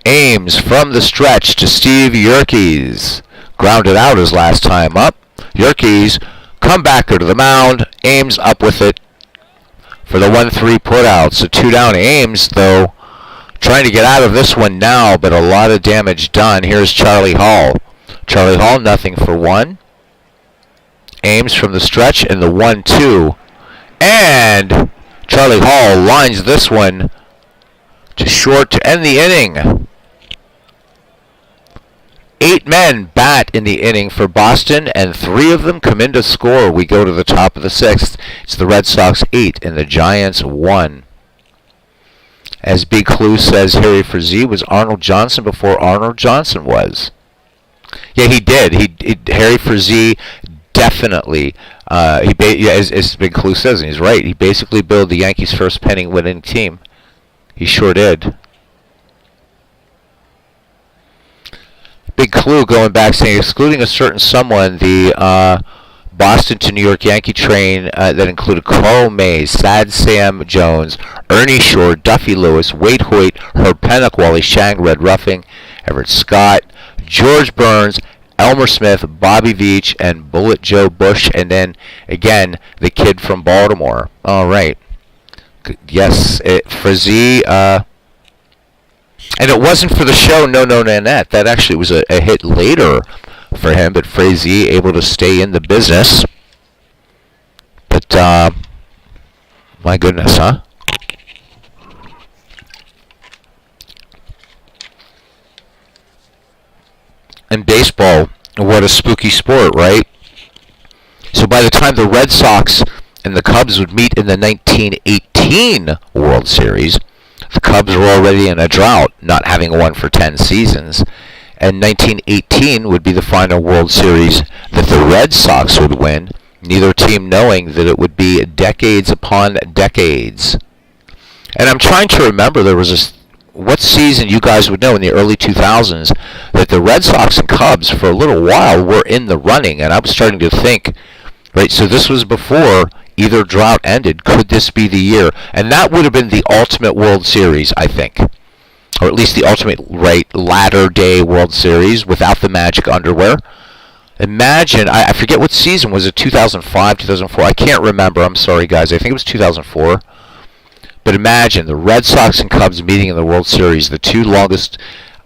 Ames from the stretch to Steve Yerkes. Grounded out his last time up. Yerkes comebacker to the mound. Ames up with it for the 1-3 putout. So 2 down. Ames, though, trying to get out of this one now, but a lot of damage done. Here's Charlie Hall. Charlie Hall, 0-for-1. Ames from the stretch in the 1-2. And Charlie Hall lines this one to short to end the inning. 8 men bat in the inning for Boston, and 3 of them come in to score. We go to the top of the 6th. It's the Red Sox 8 and the Giants 1. As Big Clue says, Harry Frazee was Arnold Johnson before Arnold Johnson was. Yeah, he did. Harry Frazee definitely. As Big Clue says, and he's right. He basically built the Yankees' first pennant-winning team. He sure did. Big Clue going back saying, excluding a certain someone, the Boston to New York Yankee train that included Carl Mays, Sad Sam Jones, Ernie Shore, Duffy Lewis, Wade Hoyt, Herb Pennock, Wally Shang, Red Ruffing, Everett Scott, George Burns, Elmer Smith, Bobby Veach, and Bullet Joe Bush, and then again the kid from Baltimore. All right. Yes, Frazee. And it wasn't for the show No No Nanette. That actually was a hit later for him, but Frazee able to stay in the business. But, my goodness, huh? And baseball, what a spooky sport, right? So by the time the Red Sox and the Cubs would meet in the 1918 World Series, the Cubs were already in a drought, not having won for 10 seasons. And 1918 would be the final World Series that the Red Sox would win, neither team knowing that it would be decades upon decades. And I'm trying to remember, there was what season you guys would know in the early 2000s that the Red Sox and Cubs for a little while were in the running, and I was starting to think, right, so this was before either drought ended. Could this be the year? And that would have been the ultimate World Series, I think. Or at least the ultimate, right, latter-day World Series without the magic underwear. Imagine, I forget what season. Was it 2005, 2004? I can't remember. I'm sorry, guys. I think it was 2004. But imagine the Red Sox and Cubs meeting in the World Series, the two longest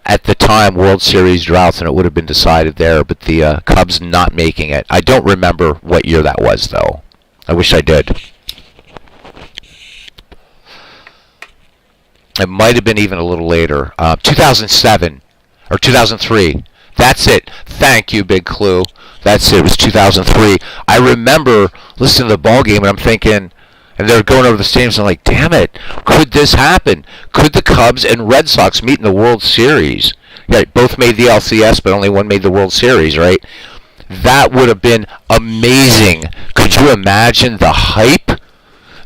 at the time, World Series droughts, and it would have been decided there, but the Cubs not making it. I don't remember what year that was, though. I wish I did. It might have been even a little later. 2007 or 2003. That's it. Thank you, Big Clue. That's it. It was 2003. I remember listening to the ball game, and I'm thinking, and they're going over the stadiums, and I'm like, damn it, could this happen? Could the Cubs and Red Sox meet in the World Series? Yeah, both made the LCS, but only one made the World Series, right? That would have been amazing. Could you imagine the hype?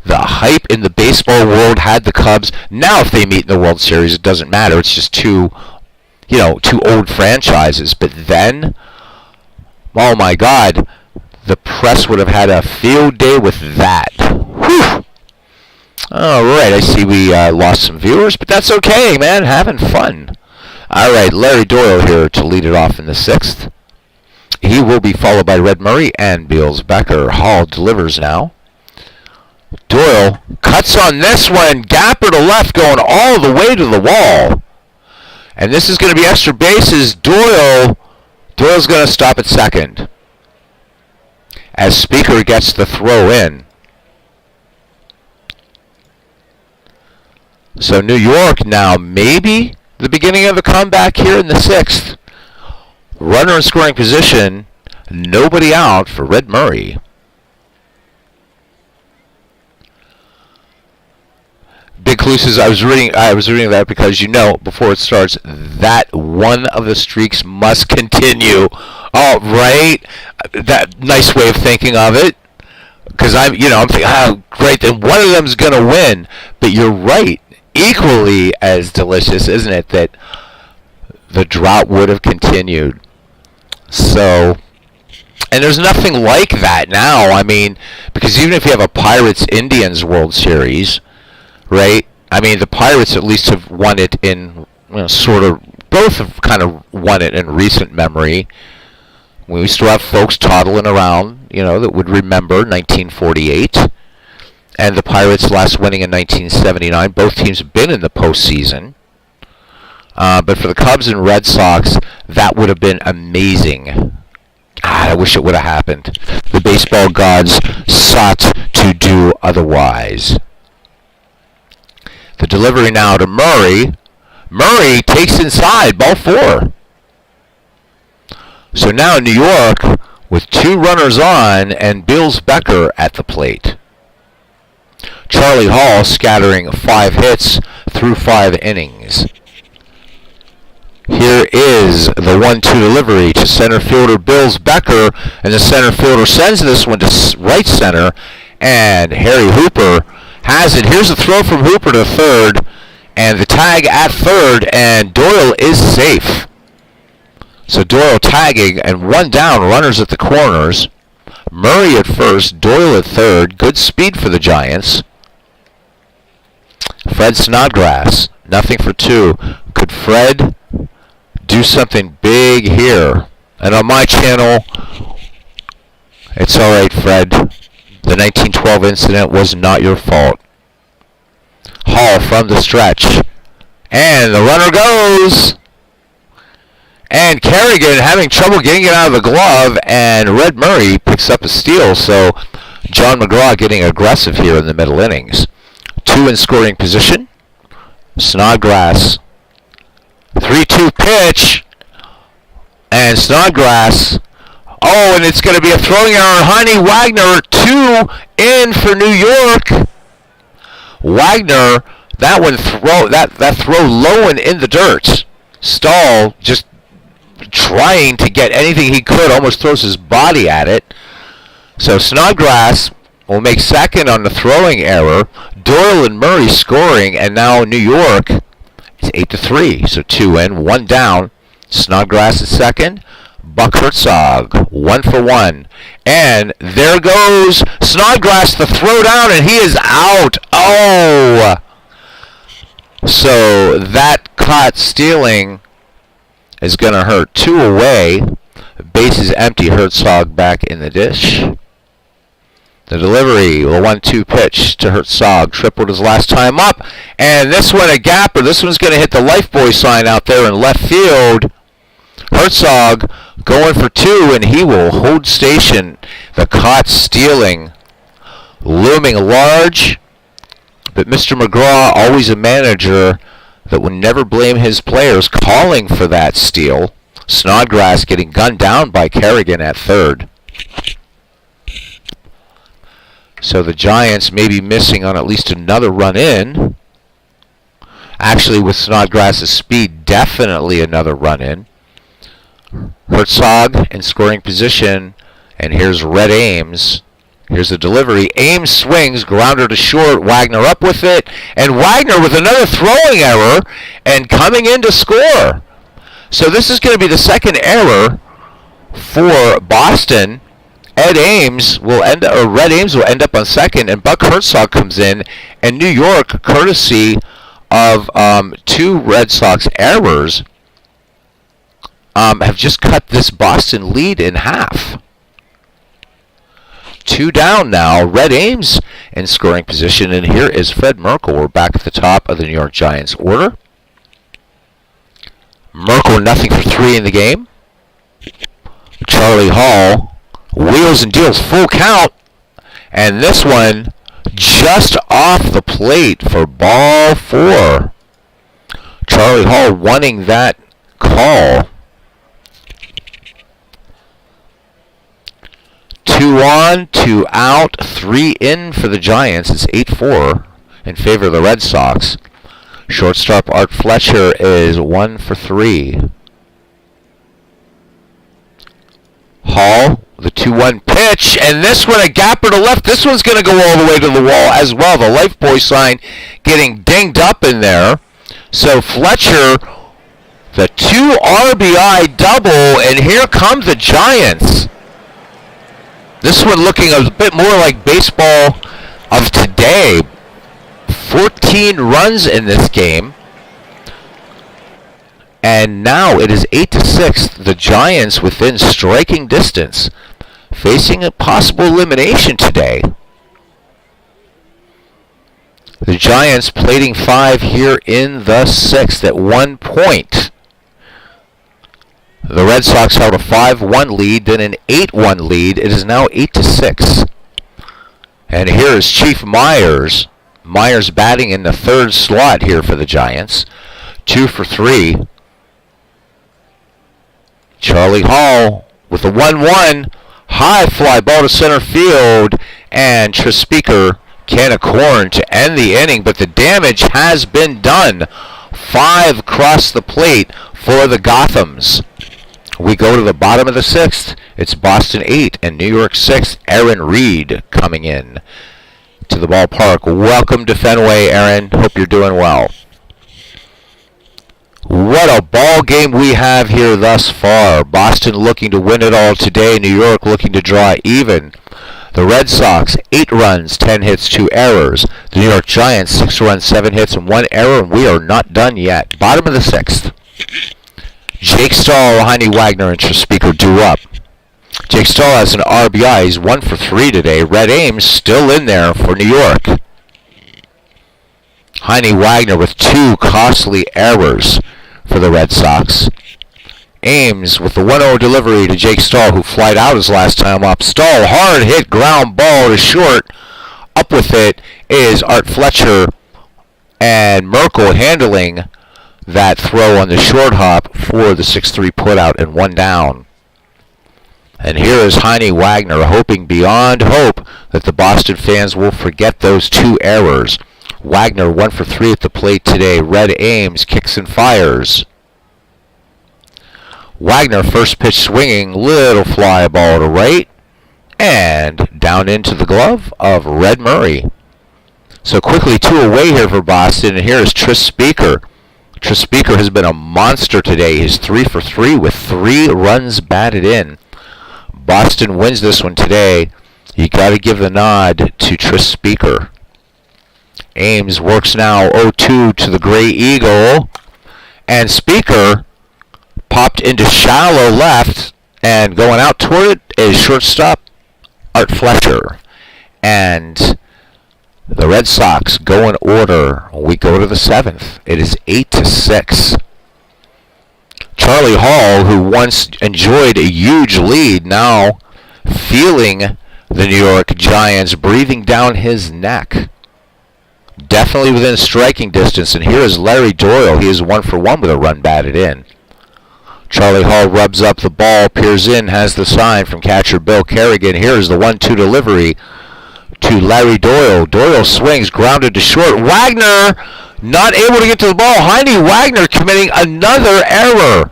The hype in the baseball world had the Cubs. Now if they meet in the World Series, it doesn't matter. It's just two old franchises. But then, oh my God, the press would have had a field day with that. Whew. All right, I see we lost some viewers, but that's okay, man. Having fun. All right, Larry Doyle here to lead it off in the 6th. He will be followed by Red Murray and Beals Becker. Hall delivers now. Doyle cuts on this one. Gapper to left, going all the way to the wall. And this is going to be extra bases. Doyle's going to stop at second as Speaker gets the throw in. So New York now maybe the beginning of a comeback here in the 6th. Runner in scoring position. Nobody out for Red Murray. Big Clue says, I was reading that because before it starts, that one of the streaks must continue. Oh, right? That nice way of thinking of it. Because I'm thinking, oh, great, then one of them's going to win. But you're right. Equally as delicious, isn't it, that the drought would have continued. So, and there's nothing like that now. I mean, because even if you have a Pirates-Indians World Series, right? I mean, the Pirates at least have won it in, sort of, both have kind of won it in recent memory. We still have folks toddling around, that would remember 1948. And the Pirates last winning in 1979. Both teams have been in the postseason. But for the Cubs and Red Sox, that would have been amazing. I wish it would have happened. The baseball gods sought to do otherwise. The delivery now to Murray. Murray takes inside, ball 4. So now New York with 2 runners on and Beals Becker at the plate. Charlie Hall scattering 5 hits through 5 innings. Here is the 1-2 delivery to center fielder Beals Becker, and the center fielder sends this one to right center, and Harry Hooper has it. Here's a throw from Hooper to third, and the tag at third, and Doyle is safe. So Doyle tagging, and 1 down, runners at the corners. Murray at first, Doyle at third. Good speed for the Giants. Fred Snodgrass, nothing for 2. Could Fred do something big here? And on my channel, it's all right, Fred. The 1912 incident was not your fault. Hall from the stretch. And the runner goes. And Kerrigan having trouble getting it out of the glove. And Red Murray picks up a steal. So John McGraw getting aggressive here in the middle innings. 2 in scoring position. Snodgrass. 3-2 pitch. And Snodgrass. Oh, and it's going to be a throwing error. Heine Wagner, 2 in for New York. Wagner, that throw low and in the dirt. Stahl just trying to get anything he could, almost throws his body at it. So Snodgrass will make second on the throwing error. Doyle and Murray scoring, and now New York is 8-3. So 2 in, 1 down. Snodgrass is second. Buck Herzog, 1 for 1. And there goes Snodgrass, the throw down, and he is out. Oh! So that caught stealing is going to hurt. 2 away. Bases empty. Herzog back in the dish. The delivery, the 1-2 pitch to Herzog. Tripled his last time up. And this one a gapper. This one's going to hit the Lifebuoy sign out there in left field. Herzog going for 2, and he will hold station. The caught stealing, looming large. But Mr. McGraw, always a manager that would never blame his players, calling for that steal. Snodgrass getting gunned down by Kerrigan at third. So the Giants may be missing on at least another run in. Actually, with Snodgrass's speed, definitely another run in. Herzog in scoring position, and here's Red Ames. Here's the delivery. Ames swings, grounder to short, Wagner up with it, and Wagner with another throwing error and coming in to score. So this is going to be the second error for Boston. Red Ames will end up on second, and Buck Herzog comes in, and New York, courtesy of 2 Red Sox errors, have just cut this Boston lead in half. 2 down now. Red Ames in scoring position, and here is Fred Merkle. We're back at the top of the New York Giants order. Merkle nothing for 3 in the game. Charlie Hall wheels and deals full count, and this one just off the plate for ball 4. Charlie Hall wanting that call. 2 on, 2 out, 3 in for the Giants. It's 8-4 in favor of the Red Sox. Shortstop Art Fletcher is 1 for 3. Hall, the 2-1 pitch, and this one a gapper to left. This one's going to go all the way to the wall as well. The Lifebuoy sign getting dinged up in there. So Fletcher, the 2 RBI double, and here come the Giants. This one looking a bit more like baseball of today. 14 runs in this game. And now it is 8-6. The Giants within striking distance, facing a possible elimination today. The Giants plating 5 here in the 6th at 1 point. The Red Sox held a 5-1 lead, then an 8-1 lead. It is now 8-6. And here is Chief Myers. Myers batting in the 3rd slot here for the Giants. 2 for 3. Charlie Hall with a 1-1. High fly ball to center field. And Trispeaker can of corn to end the inning. But the damage has been done. 5 across the plate for the Gothams. We go to the bottom of the 6th. It's Boston 8 and New York 6. Aaron Reed coming in to the ballpark. Welcome to Fenway, Aaron. Hope you're doing well. What a ball game we have here thus far. Boston looking to win it all today. New York looking to draw even. The Red Sox, 8 runs, 10 hits, 2 errors. The New York Giants, 6 runs, 7 hits, and 1 error, and we are not done yet. Bottom of the 6th. Jake Stahl, Heine Wagner, and Trispeaker due up. Jake Stahl has an RBI. He's 1 for 3 today. Red Ames still in there for New York. Heine Wagner with 2 costly errors for the Red Sox. Ames with the 1-0 delivery to Jake Stahl, who flied out his last time up. Stahl, hard hit ground ball to short. Up with it is Art Fletcher, and Merkle handling that throw on the short hop for the 6-3 putout and 1 down. And here is Heine Wagner hoping beyond hope that the Boston fans will forget those 2 errors. Wagner 1 for 3 at the plate today. Red Ames kicks and fires. Wagner first pitch swinging, little fly ball to right, and down into the glove of Red Murray. So quickly 2 away here for Boston, and here is Trispeaker. Trispeaker has been a monster today. He's 3 for 3 with 3 runs batted in. Boston wins this one today. You got to give the nod to Trispeaker. Ames works now 0-2 to the Gray Eagle, and Speaker popped into shallow left, and going out toward it is shortstop Art Fletcher. And the Red Sox go in order. We go to the 7th. It is 8-6. Charlie Hall, who once enjoyed a huge lead, now feeling the New York Giants breathing down his neck. Definitely within striking distance. And here is Larry Doyle. He is 1-for-1 with a run batted in. Charlie Hall rubs up the ball. Peers in, has the sign from catcher Bill Kerrigan. Here is the 1-2 delivery to Larry Doyle. Doyle swings, grounded to short. Wagner not able to get to the ball. Heine Wagner committing another error.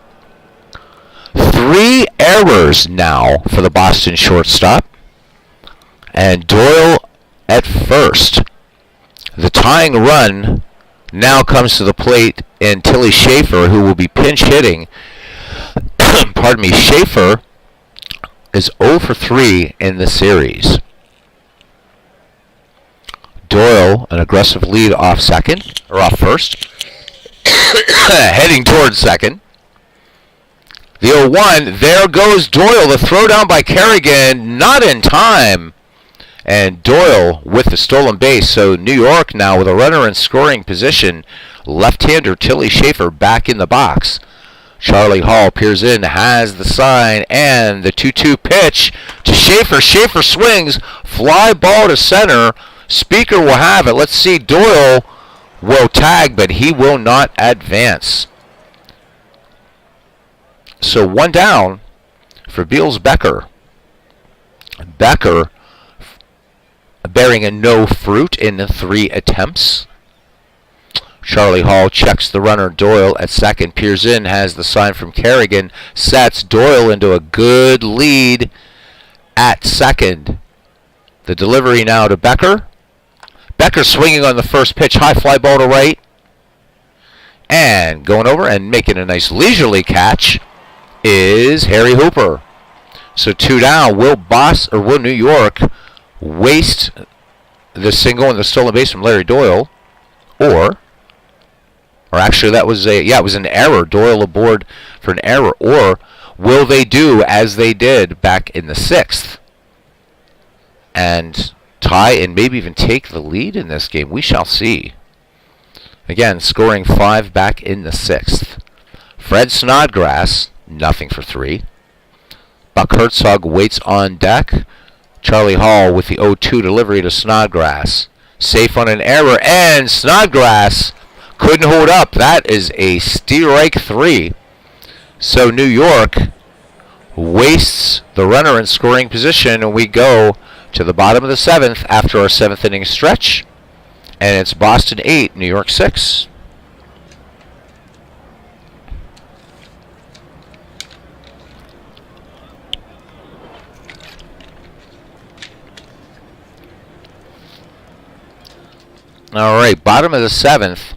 3 errors now for the Boston shortstop. And Doyle at first. The tying run now comes to the plate in Tilly Schaefer, who will be pinch hitting. Pardon me, Schaefer is 0 for 3 in the series. Doyle, an aggressive lead off second, or off first. Heading towards second. The 0-1, there goes Doyle. The throw down by Kerrigan, not in time. And Doyle with the stolen base. So New York now with a runner in scoring position. Left-hander Tilly Schaefer back in the box. Charlie Hall peers in, has the sign, and the 2-2 pitch to Schaefer. Schaefer swings, fly ball to center. Speaker will have it. Let's see. Doyle will tag, but he will not advance. So 1 down for Beals Becker. Becker bearing a no fruit in 3 attempts. Charlie Hall checks the runner Doyle at second. Peers in, has the sign from Kerrigan. Sets Doyle into a good lead at second. The delivery now to Becker. Becker swinging on the first pitch. High fly ball to right. And going over and making a nice leisurely catch is Harry Hooper. So 2 down. Will New York waste the single and the stolen base from Larry Doyle? Or actually that was it was an error. Doyle aboard for an error. Or will they do as they did back in the 6th and tie and maybe even take the lead in this game? We shall see. Again, scoring 5 back in the 6th. Fred Snodgrass, nothing for 3. Buck Herzog waits on deck. Charlie Hall with the 0-2 delivery to Snodgrass. Safe on an error, and Snodgrass couldn't hold up. That is a strike 3. So New York wastes the runner in scoring position, and we go to the bottom of the 7th after our 7th inning stretch. And it's Boston 8, New York 6. All right, bottom of the 7th.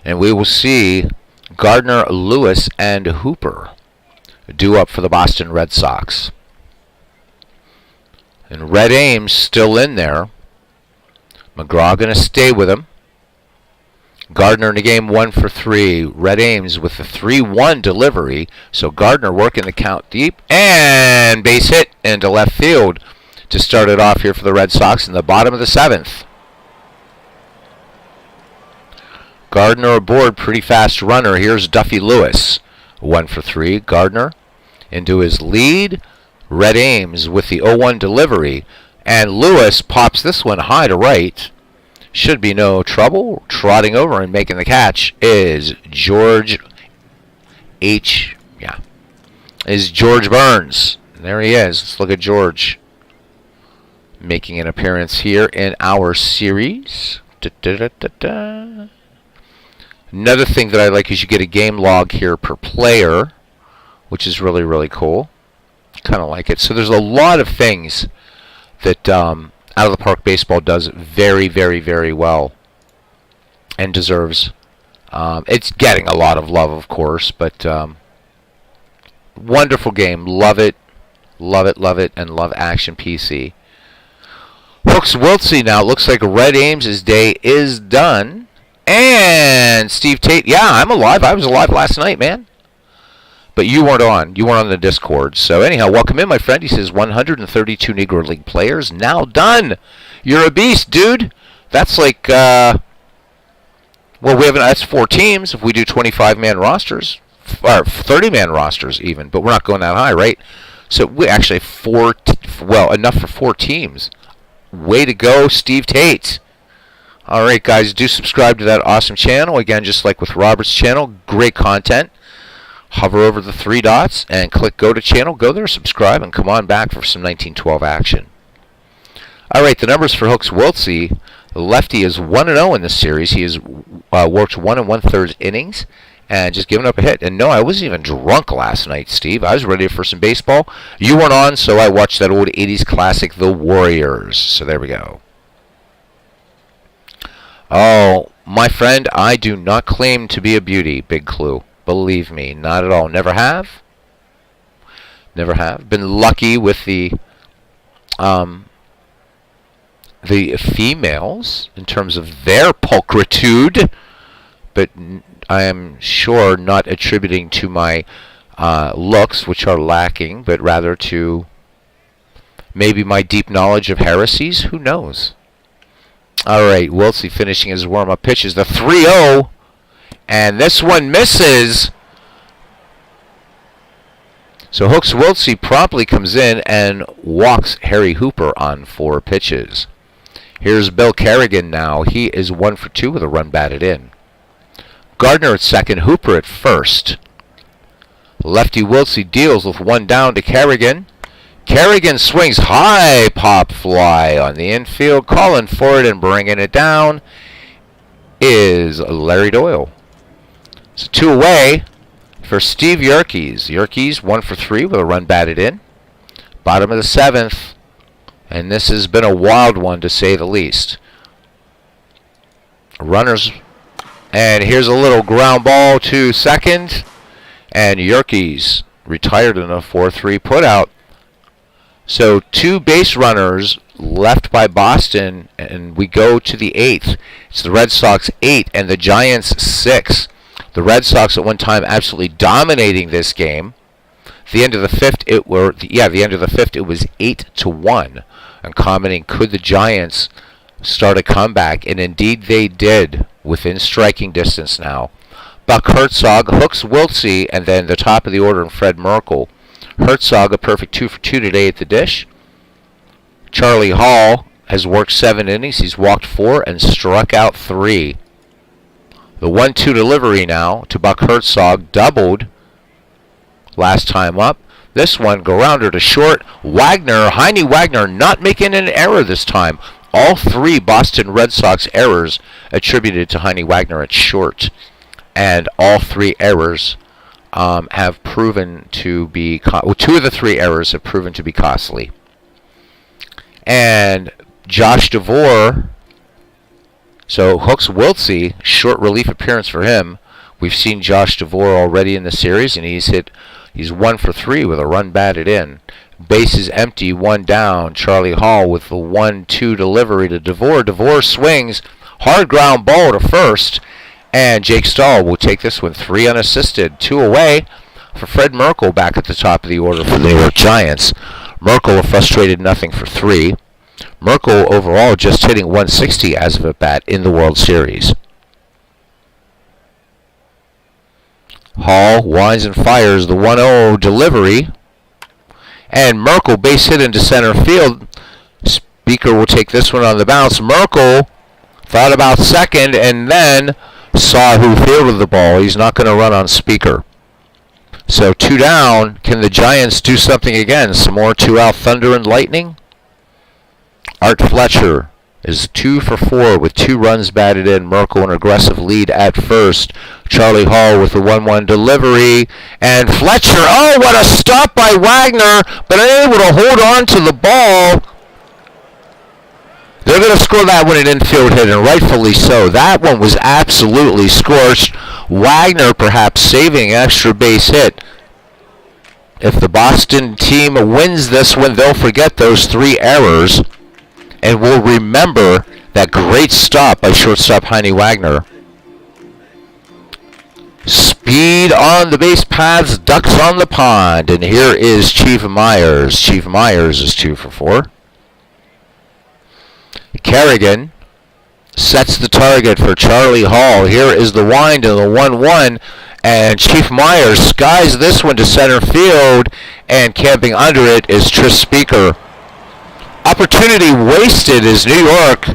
And we will see Gardner, Lewis, and Hooper due up for the Boston Red Sox. And Red Ames still in there. McGraw going to stay with him. Gardner in the game 1 for 3. Red Ames with the 3-1 delivery. So Gardner working the count deep. And base hit into left field to start it off here for the Red Sox in the bottom of the 7th. Gardner aboard, pretty fast runner. Here's Duffy Lewis. 1 for 3. Gardner into his lead. Red Ames with the 0-1 delivery. And Lewis pops this one high to right. Should be no trouble. Trotting over and making the catch is George Burns. There he is. Let's look at George making an appearance here in our series. Another thing that I like is you get a game log here per player, which is really, really cool. Kind of like it. So there's a lot of things that Out of the Park Baseball does very, very, very well and deserves. It's getting a lot of love, of course, but wonderful game. Love it, love it, love it, and love Action PC. Hooks Wiltsey now. It looks like Red Ames' day is done. And Steve Tate, yeah, I'm alive. I was alive last night, man. But you weren't on. You weren't on the Discord. So anyhow, welcome in, my friend. He says 132 Negro League players now done. You're a beast, dude. That's like, well, that's 4 teams. If we do 25-man rosters, or 30-man rosters even, but we're not going that high, right? So we actually have enough for 4 teams. Way to go, Steve Tate. All right, guys, do subscribe to that awesome channel. Again, just like with Robert's channel, great content. Hover over the 3 dots and click Go to Channel. Go there, subscribe, and come on back for some 1912 action. All right, the numbers for Hooks Wiltsey. The lefty is 1-0 in this series. He has worked 1 1/3 innings and just given up a hit. And no, I wasn't even drunk last night, Steve. I was ready for some baseball. You weren't on, so I watched that old 80s classic, The Warriors. So there we go. Oh, my friend, I do not claim to be a beauty. Big clue. Believe me, not at all. Never have. Never have. Been lucky with the females in terms of their pulchritude, but I am sure not attributing to my looks, which are lacking, but rather to maybe my deep knowledge of heresies. Who knows? All right, Wiltsey finishing his warm-up pitches. The 3-0. And this one misses. So Hooks Wiltsey promptly comes in and walks Harry Hooper on 4 pitches. Here's Bill Kerrigan now. He is 1 for 2 with a run batted in. Gardner at second, Hooper at first. Lefty Wiltsey deals with 1 down to Kerrigan. Kerrigan swings high, pop fly on the infield. Calling for it and bringing it down is Larry Doyle. So 2 away for Steve Yerkes. Yerkes 1 for 3 with a run batted in. Bottom of the 7th. And this has been a wild one, to say the least. Runners. And here's a little ground ball to second. And Yerkes retired in a 4-3 putout. So 2 base runners left by Boston. And we go to the 8th. It's the Red Sox 8 and the Giants 6. The Red Sox at one time absolutely dominating this game. The end of the 5th, it was 8-1. And commenting, could the Giants start a comeback? And indeed they did, within striking distance now. Buck Herzog, Hooks Wiltsey, and then the top of the order, and Fred Merkle. Herzog a perfect 2 for 2 today at the dish. Charlie Hall has worked 7 innings. He's walked 4 and struck out 3. The 1-2 delivery now to Buck Herzog, doubled last time up. This one, grounder to short. Heine Wagner not making an error this time. All 3 Boston Red Sox errors attributed to Heine Wagner at short. And all 3 errors have proven to be... 2 of the 3 errors have proven to be costly. And Josh DeVore... So Hooks Wiltsey, short relief appearance for him. We've seen Josh DeVore already in the series, and he's 1 for 3 with a run batted in. Bases empty, 1 down. Charlie Hall with the 1-2 delivery to DeVore. DeVore swings, hard ground ball to first, and Jake Stahl will take this one 3 unassisted. 2 away for Fred Merkle back at the top of the order for the New York Giants. Merkle a frustrated nothing for 3. Merkle overall just hitting 160 as of at bat in the World Series. Hall winds and fires the 1-0 delivery. And Merkle base hit into center field. Speaker will take this one on the bounce. Merkle thought about second and then saw who fielded the ball. He's not going to run on Speaker. So 2 down. Can the Giants do something again? Some more 2-out thunder and lightning? Art Fletcher is 2 for 4 with 2 runs batted in. Merkle an aggressive lead at first. Charlie Hall with the 1-1 delivery. And Fletcher, oh, what a stop by Wagner, but unable to hold on to the ball. They're going to score that one, an infield hit, and rightfully so. That one was absolutely scorched. Wagner perhaps saving an extra base hit. If the Boston team wins this one, they'll forget those 3 errors. And we'll remember that great stop by shortstop Heine Wagner. Speed on the base paths, ducks on the pond. And here is Chief Myers. Chief Myers is 2 for 4. Kerrigan sets the target for Charlie Hall. Here is the wind and the 1-1. And Chief Myers skies this one to center field. And camping under it is Tris Speaker. Opportunity wasted is New York.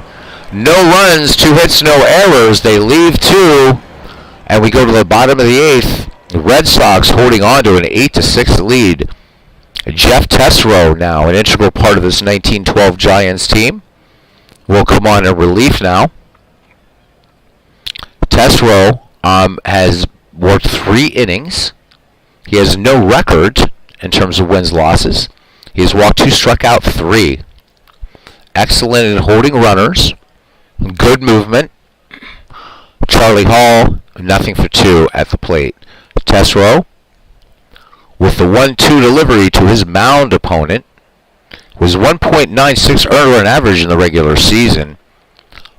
No runs, 2 hits, no errors. They leave 2. And we go to the bottom of the 8th. The Red Sox holding on to an 8-6 lead. Jeff Tesreau, now an integral part of this 1912 Giants team, will come on in relief now. Tesreau has worked 3 innings. He has no record in terms of wins-losses. He has walked 2, struck out 3. Excellent in holding runners. Good movement. Charlie Hall, nothing for 2 at the plate. Tesreau, with the 1-2 delivery to his mound opponent, was 1.96 earned run average in the regular season.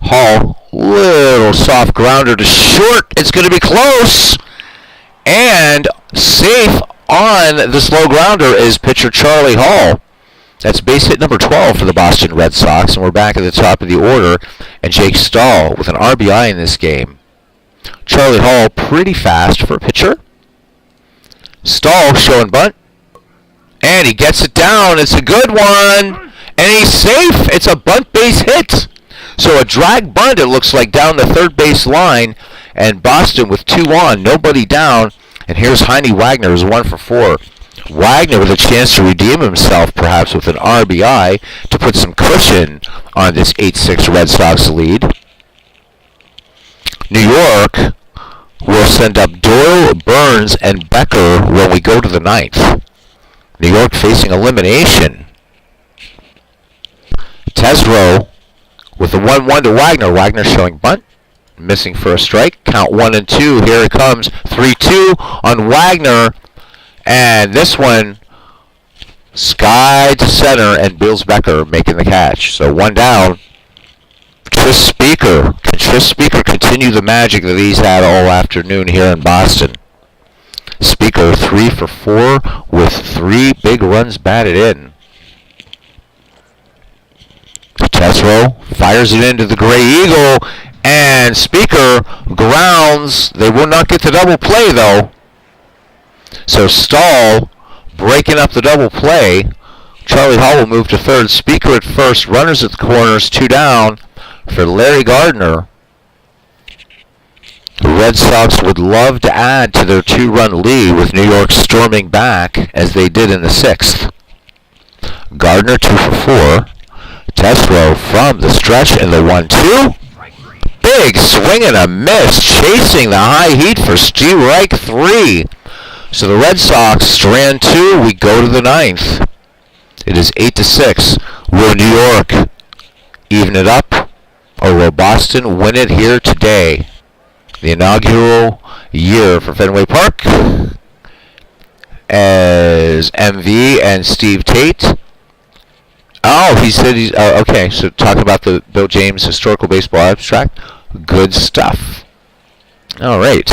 Hall, little soft grounder to short. It's going to be close. And safe on the slow grounder is pitcher Charlie Hall. That's base hit number 12 for the Boston Red Sox, and we're back at the top of the order. And Jake Stahl with an RBI in this game. Charlie Hall pretty fast for a pitcher. Stahl showing bunt. And he gets it down. It's a good one. And he's safe. It's a bunt base hit. So a drag bunt, it looks like, down the third base line. And Boston with 2 on, nobody down. And here's Heine Wagner, who's 1 for 4. Wagner with a chance to redeem himself, perhaps with an RBI, to put some cushion on this 8-6 Red Sox lead. New York will send up Doyle, Burns, and Becker when we go to the 9th. New York facing elimination. Tesreau with the 1-1 to Wagner. Wagner showing bunt. Missing for a strike. Count 1-2. Here it comes. 3-2 on Wagner. And this one, sky to center, and Bills Becker making the catch. So 1 down. Tris Speaker. Can Tris Speaker continue the magic that he's had all afternoon here in Boston? Speaker 3 for 4 with 3 big runs batted in. Tesreau fires it into the Gray Eagle, and Speaker grounds. They will not get the double play, though. So Stahl breaking up the double play. Charlie Hall will move to third. Speaker at first. Runners at the corners. 2 down for Larry Gardner. The Red Sox would love to add to their 2-run lead with New York storming back as they did in the 6th. Gardner 2 for 4. Tesreau from the stretch in the 1-2. Big swing and a miss, chasing the high heat for strike 3. So the Red Sox strand 2. We go to the 9th. It is 8-6. Will New York even it up, or will Boston win it here today? The inaugural year for Fenway Park as MV and Steve Tate. Oh, he said he's... okay, so talking about the Bill James Historical Baseball Abstract. Good stuff. All right.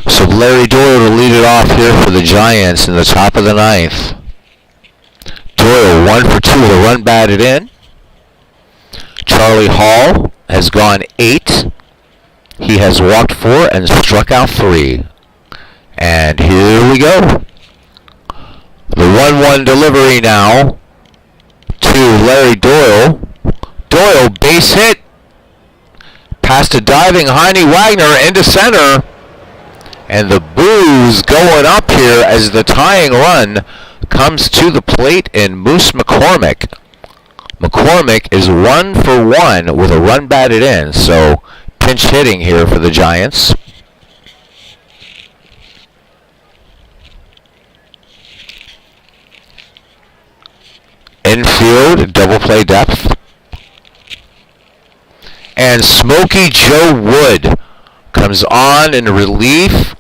So Larry Doyle to lead it off here for the Giants in the top of the 9th. Doyle 1 for 2 with a run batted in. Charlie Hall has gone 8. He has walked 4 and struck out 3. And here we go. The 1-1 delivery now to Larry Doyle. Doyle base hit. Past a diving Heine Wagner into center. And the boos going up here as the tying run comes to the plate in Moose McCormick. McCormick is 1 for 1 with a run batted in. So pinch hitting here for the Giants. Infield, double play depth. And Smokey Joe Wood comes on in relief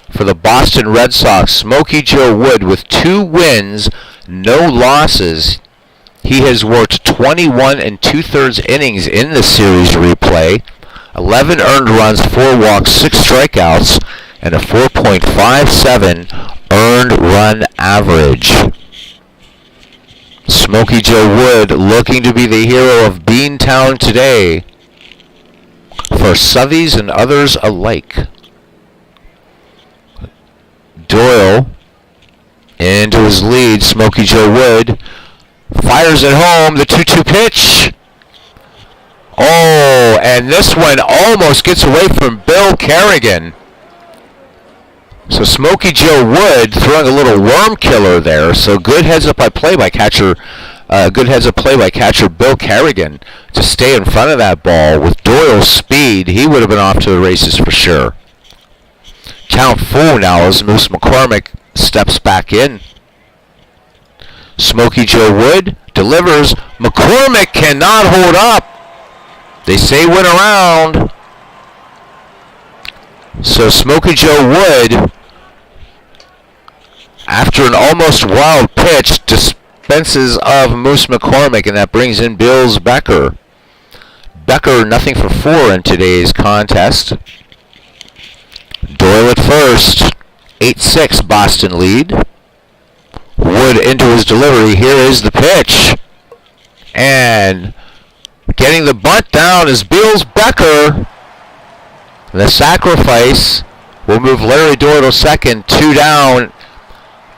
for the Boston Red Sox. Smokey Joe Wood with 2 wins, no losses. He has worked 21 2/3 innings in the series replay. 11 earned runs, 4 walks, 6 strikeouts, and a 4.57 earned run average. Smokey Joe Wood looking to be the hero of Beantown today for Southies and others alike. Doyle into his lead. Smokey Joe Wood fires it home. The 2-2 pitch. Oh, and this one almost gets away from Bill Kerrigan. So Smokey Joe Wood throwing a little worm killer there. So good heads up play by catcher. Good heads up play by catcher Bill Kerrigan to stay in front of that ball. With Doyle's speed, he would have been off to the races for sure. Count full now as Moose McCormick steps back in. Smokey Joe Wood delivers. McCormick cannot hold up. They say went around. So Smokey Joe Wood, after an almost wild pitch, dispenses of Moose McCormick, and that brings in Bills Becker. Becker 0-for-4 in today's contest. Doyle at first. 8-6 Boston lead. Wood into his delivery. Here is the pitch. And getting the bunt down is Bills Becker. The sacrifice will move Larry Doyle to second. 2 down.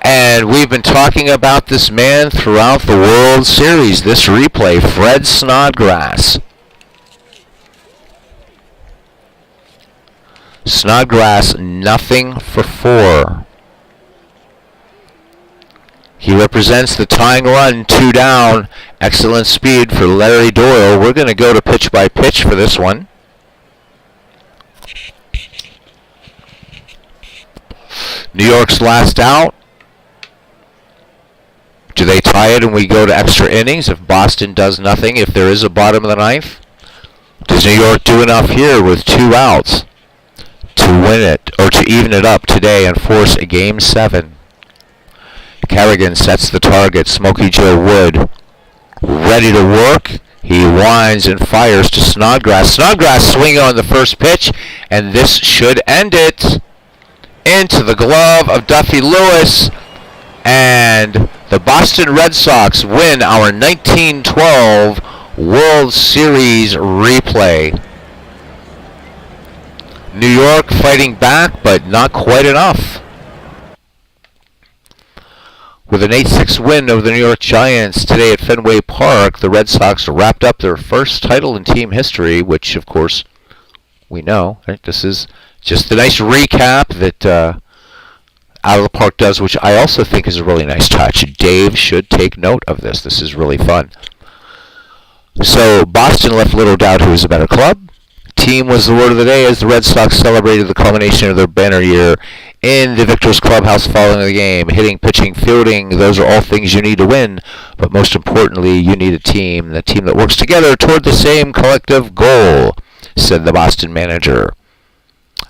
And we've been talking about this man throughout the World Series. This replay, Fred Snodgrass. Snodgrass 0-for-4. He represents the tying run, 2 down. Excellent speed for Larry Doyle. We're going to go to pitch by pitch for this one. New York's last out. Do they tie it and we go to extra innings if Boston does nothing, if there is a bottom of the ninth? Does New York do enough here with 2 outs to win it, or to even it up today and force a Game 7? Kerrigan sets the target. Smokey Joe Wood ready to work. He winds and fires to Snodgrass. Snodgrass swinging on the first pitch, and this should end it. Into the glove of Duffy Lewis, and the Boston Red Sox win our 1912 World Series replay. New York fighting back, but not quite enough. With an 8-6 win over the New York Giants today at Fenway Park, the Red Sox wrapped up their first title in team history, which, of course, we know. Right? This is just a nice recap that Out of the Park does, which I also think is a really nice touch. Dave should take note of this. This is really fun. So Boston left little doubt who was a better club. Team was the word of the day as the Red Sox celebrated the culmination of their banner year in the Victor's Clubhouse following the game. Hitting, pitching, fielding, those are all things you need to win. But most importantly, you need a team that works together toward the same collective goal, said the Boston manager.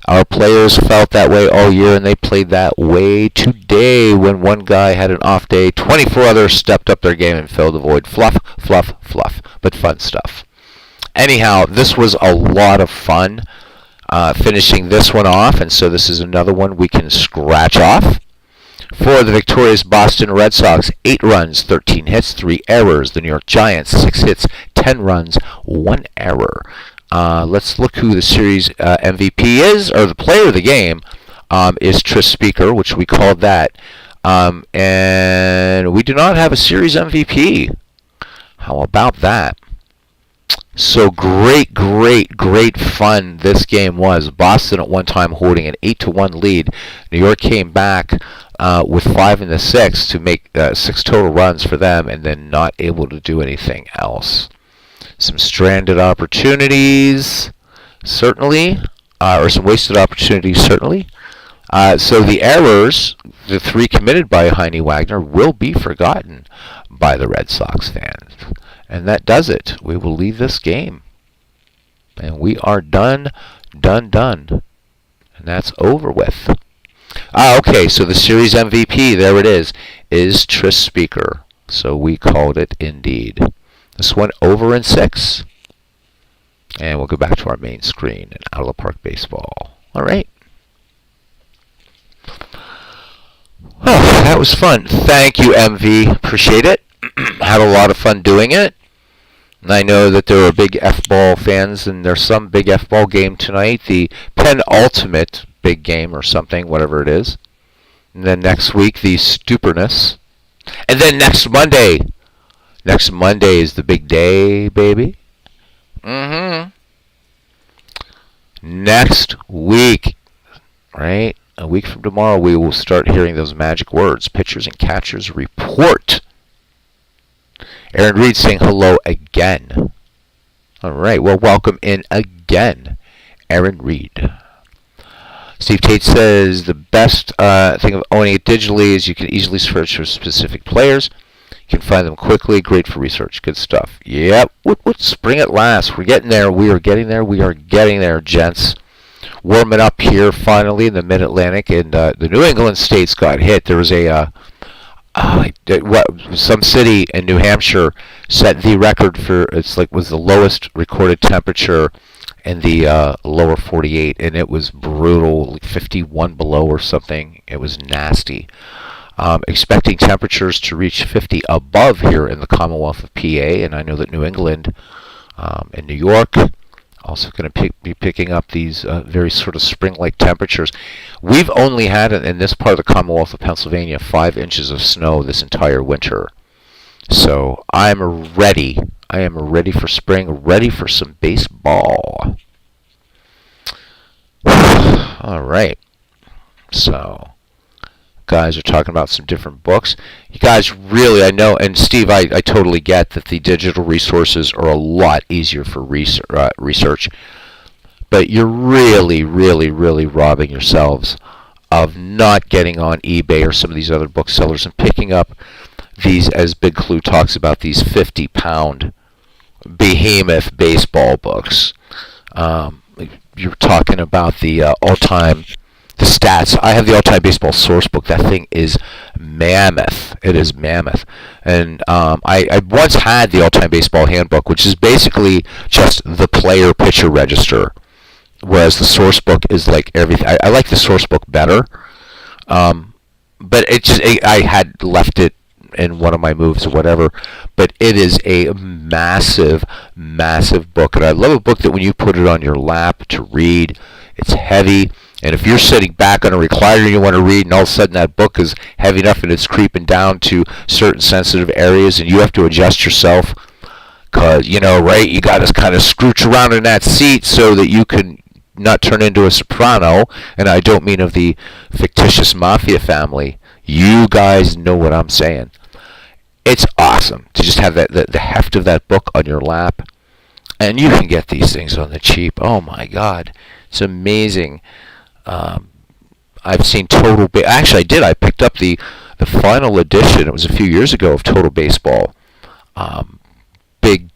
Our players felt that way all year, and they played that way today. When one guy had an off day, 24 others stepped up their game and filled the void. Fluff, fluff, fluff, but fun stuff. Anyhow, this was a lot of fun finishing this one off, and so this is another one we can scratch off. For the victorious Boston Red Sox, 8 runs, 13 hits, 3 errors. The New York Giants, 6 hits, 10 runs, 1 error. Let's look who the series MVP is, or the player of the game is Tris Speaker, which we called that. And we do not have a series MVP. How about that? So great fun this game was. Boston at one time holding an 8-1 lead. New York came back with 5 in the 6th to make 6 total runs for them, and then not able to do anything else. Some stranded opportunities, certainly, or some wasted opportunities, certainly. So the errors, the 3 committed by Heine Wagner, will be forgotten by the Red Sox fans. And that does it. We will leave this game. And we are done. And that's over with. Okay, so the series MVP, there it is Tris Speaker. So we called it indeed. This one over in 6. And we'll go back to our main screen and Out of the Park Baseball. All right. Oh, that was fun. Thank you, MV. Appreciate it. Had a lot of fun doing it. And I know that there are big F-ball fans, and there's some big F-ball game tonight. The penultimate big game or something, whatever it is. And then next week, the Stuperness. And then next Monday. Next Monday is the big day, baby. Next week, right? A week from tomorrow, we will start hearing those magic words. Pitchers and catchers report. Aaron Reed saying hello again. All right, well, welcome in again, Aaron Reed. Steve Tate says the best thing of owning it digitally is you can easily search for specific players. You can find them quickly. Great for research. Good stuff. Yep. Spring at last. We're getting there. We are getting there. We are getting there, gents. Warming up here finally in the Mid-Atlantic, and the New England states got hit. There was some city in New Hampshire set the record for was the lowest recorded temperature in the lower 48, and it was brutal, like 51 below or something. It was nasty. Expecting temperatures to reach 50 above here in the Commonwealth of PA, and I know that New England and New York also going to be picking up these very sort of spring-like temperatures. We've only had in this part of the Commonwealth of Pennsylvania 5 inches of snow this entire winter. So I'm ready. I am ready for spring, ready for some baseball. All right. So guys are talking about some different books. You guys really, I know, and Steve, I totally get that the digital resources are a lot easier for research, but you're really, really, really robbing yourselves of not getting on eBay or some of these other booksellers and picking up these, as Big Clue talks about, these 50-pound behemoth baseball books. You're talking about the all-time the stats. I have the all-time baseball source book. That thing is mammoth. It is mammoth. And I once had the all-time baseball handbook, which is basically just the player-pitcher register, whereas the source book is like everything. I like the source book better, but I had left it in one of my moves or whatever. But it is a massive, massive book, and I love a book that when you put it on your lap to read, it's heavy. And if you're sitting back on a recliner and you want to read, and all of a sudden that book is heavy enough and it's creeping down to certain sensitive areas, and you have to adjust yourself, because, right, you got to kind of scooch around in that seat so that you can not turn into a soprano, and I don't mean of the fictitious mafia family. You guys know what I'm saying. It's awesome to just have the heft of that book on your lap, and you can get these things on the cheap. Oh my God, it's amazing. I've seen actually I did. I picked up the final edition. It was a few years ago of Total Baseball. Big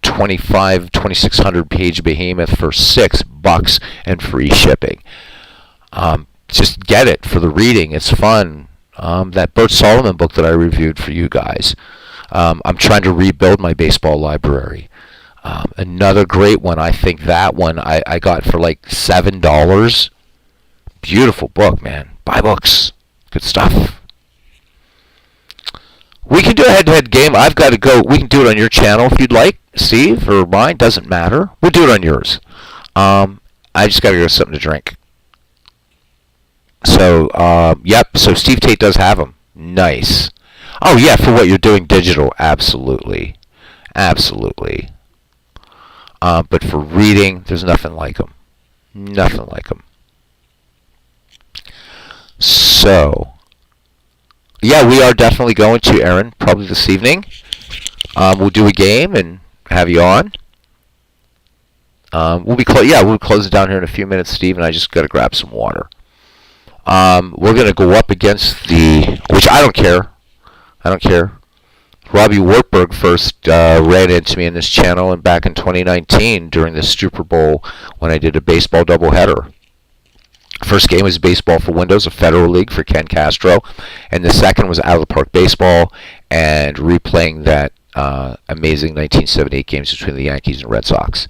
2,600 page behemoth for $6 and free shipping. Just get it for the reading. It's fun. That Bert Solomon book that I reviewed for you guys. I'm trying to rebuild my baseball library. Another great one. I think that one I got for like $7. Beautiful book, man. Buy books. Good stuff. We can do a head-to-head game. I've got to go. We can do it on your channel if you'd like, Steve, or mine. Doesn't matter. We'll do it on yours. I just got to go get something to drink. So, yep. So Steve Tate does have them. Nice. Oh, yeah, for what you're doing digital. Absolutely. Absolutely. But for reading, there's nothing like them. Nothing like them. So, yeah, we are definitely going to, Aaron, probably this evening. We'll do a game and have you on. We'll be we'll close it down here in a few minutes, Steve, and I just got to grab some water. We're going to go up against which I don't care. I don't care. Robbie Wartburg first ran into me in this channel and back in 2019 during the Super Bowl when I did a baseball doubleheader. First game was Baseball for Windows, a Federal League for Ken Castro, and the second was Out of the Park Baseball and replaying that amazing 1978 games between the Yankees and Red Sox.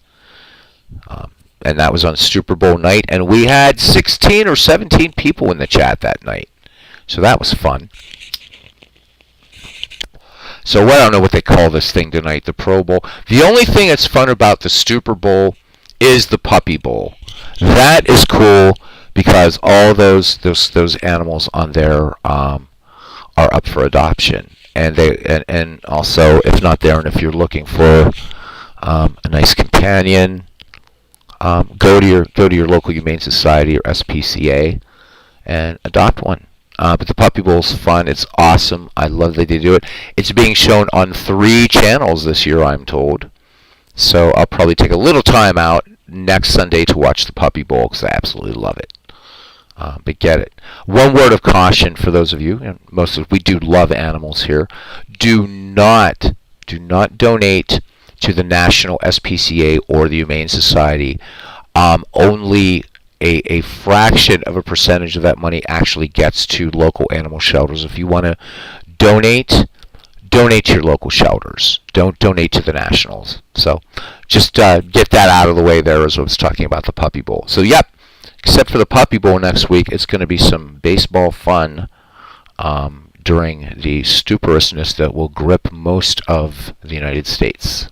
And that was on Super Bowl night, and we had 16 or 17 people in the chat that night. So that was fun. So I don't know what they call this thing tonight, the Pro Bowl. The only thing that's fun about the Super Bowl is the Puppy Bowl. That is cool because all those animals on there are up for adoption, and and also, if not there, and if you're looking for a nice companion, go to your local humane society or SPCA and adopt one. But the Puppy Bowl is fun. It's awesome. I love that they do it. It's being shown on 3 channels this year, I'm told. So I'll probably take a little time out next Sunday to watch the Puppy Bowl because I absolutely love it. But get it. One word of caution for those of you, and most of we do love animals here. Do not donate to the National SPCA or the Humane Society. Only a fraction of a percentage of that money actually gets to local animal shelters. If you want to donate to your local shelters. Don't donate to the nationals. So just get that out of the way there as I was talking about the Puppy Bowl. So yep, except for the Puppy Bowl next week, it's going to be some baseball fun during the stuperousness that will grip most of the United States.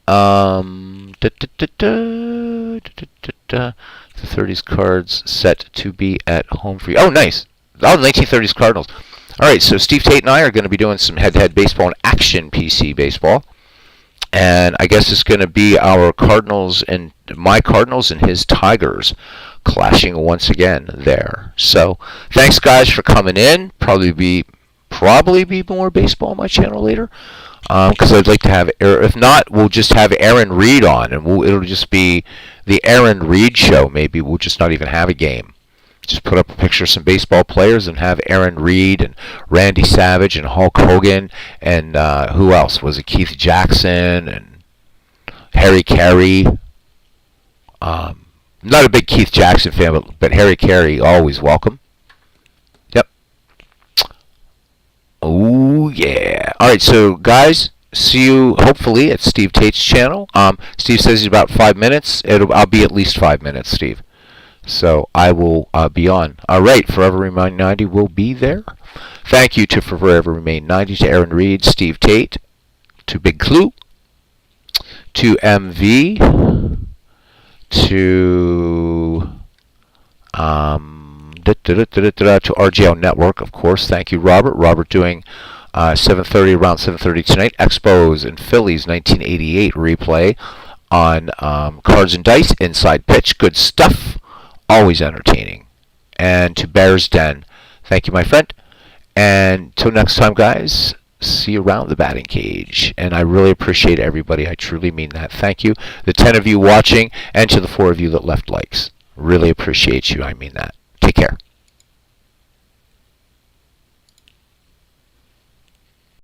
The 30s cards set to be at home for you. Oh, nice. Oh, the 1930s Cardinals. All right, so Steve Tate and I are going to be doing some head-to-head baseball and action PC baseball. And I guess it's going to be our Cardinals and my Cardinals and his Tigers clashing once again there. So thanks, guys, for coming in. Probably be more baseball on my channel later. Because I'd like to have, if not, we'll just have Aaron Reed on, and it'll just be the Aaron Reed show. Maybe we'll just not even have a game. Just put up a picture of some baseball players and have Aaron Reed and Randy Savage and Hulk Hogan and who else? Was it Keith Jackson and Harry Carey? Not a big Keith Jackson fan, but Harry Carey, always welcome. Yep. Oh, yeah. All right, so, guys, see you, hopefully, at Steve Tate's channel. Steve says he's about 5 minutes. I'll be at least 5 minutes, Steve. So I will be on. All right, Forever Remain 90 will be there. Thank you to Forever Remain 90, to Aaron Reed, Steve Tate, to Big Clue, to MV, to RGL Network, of course. Thank you, Robert. Robert doing 7:30, around 7:30 tonight. Expos and Phillies 1988 replay on Cards and Dice, Inside Pitch. Good stuff. Always entertaining. And to Bear's Den, thank you, my friend. And till next time, guys, see you around the batting cage. And I really appreciate everybody. I truly mean that. Thank you. The 10 of you watching, and to the 4 of you that left likes. Really appreciate you. I mean that. Take care.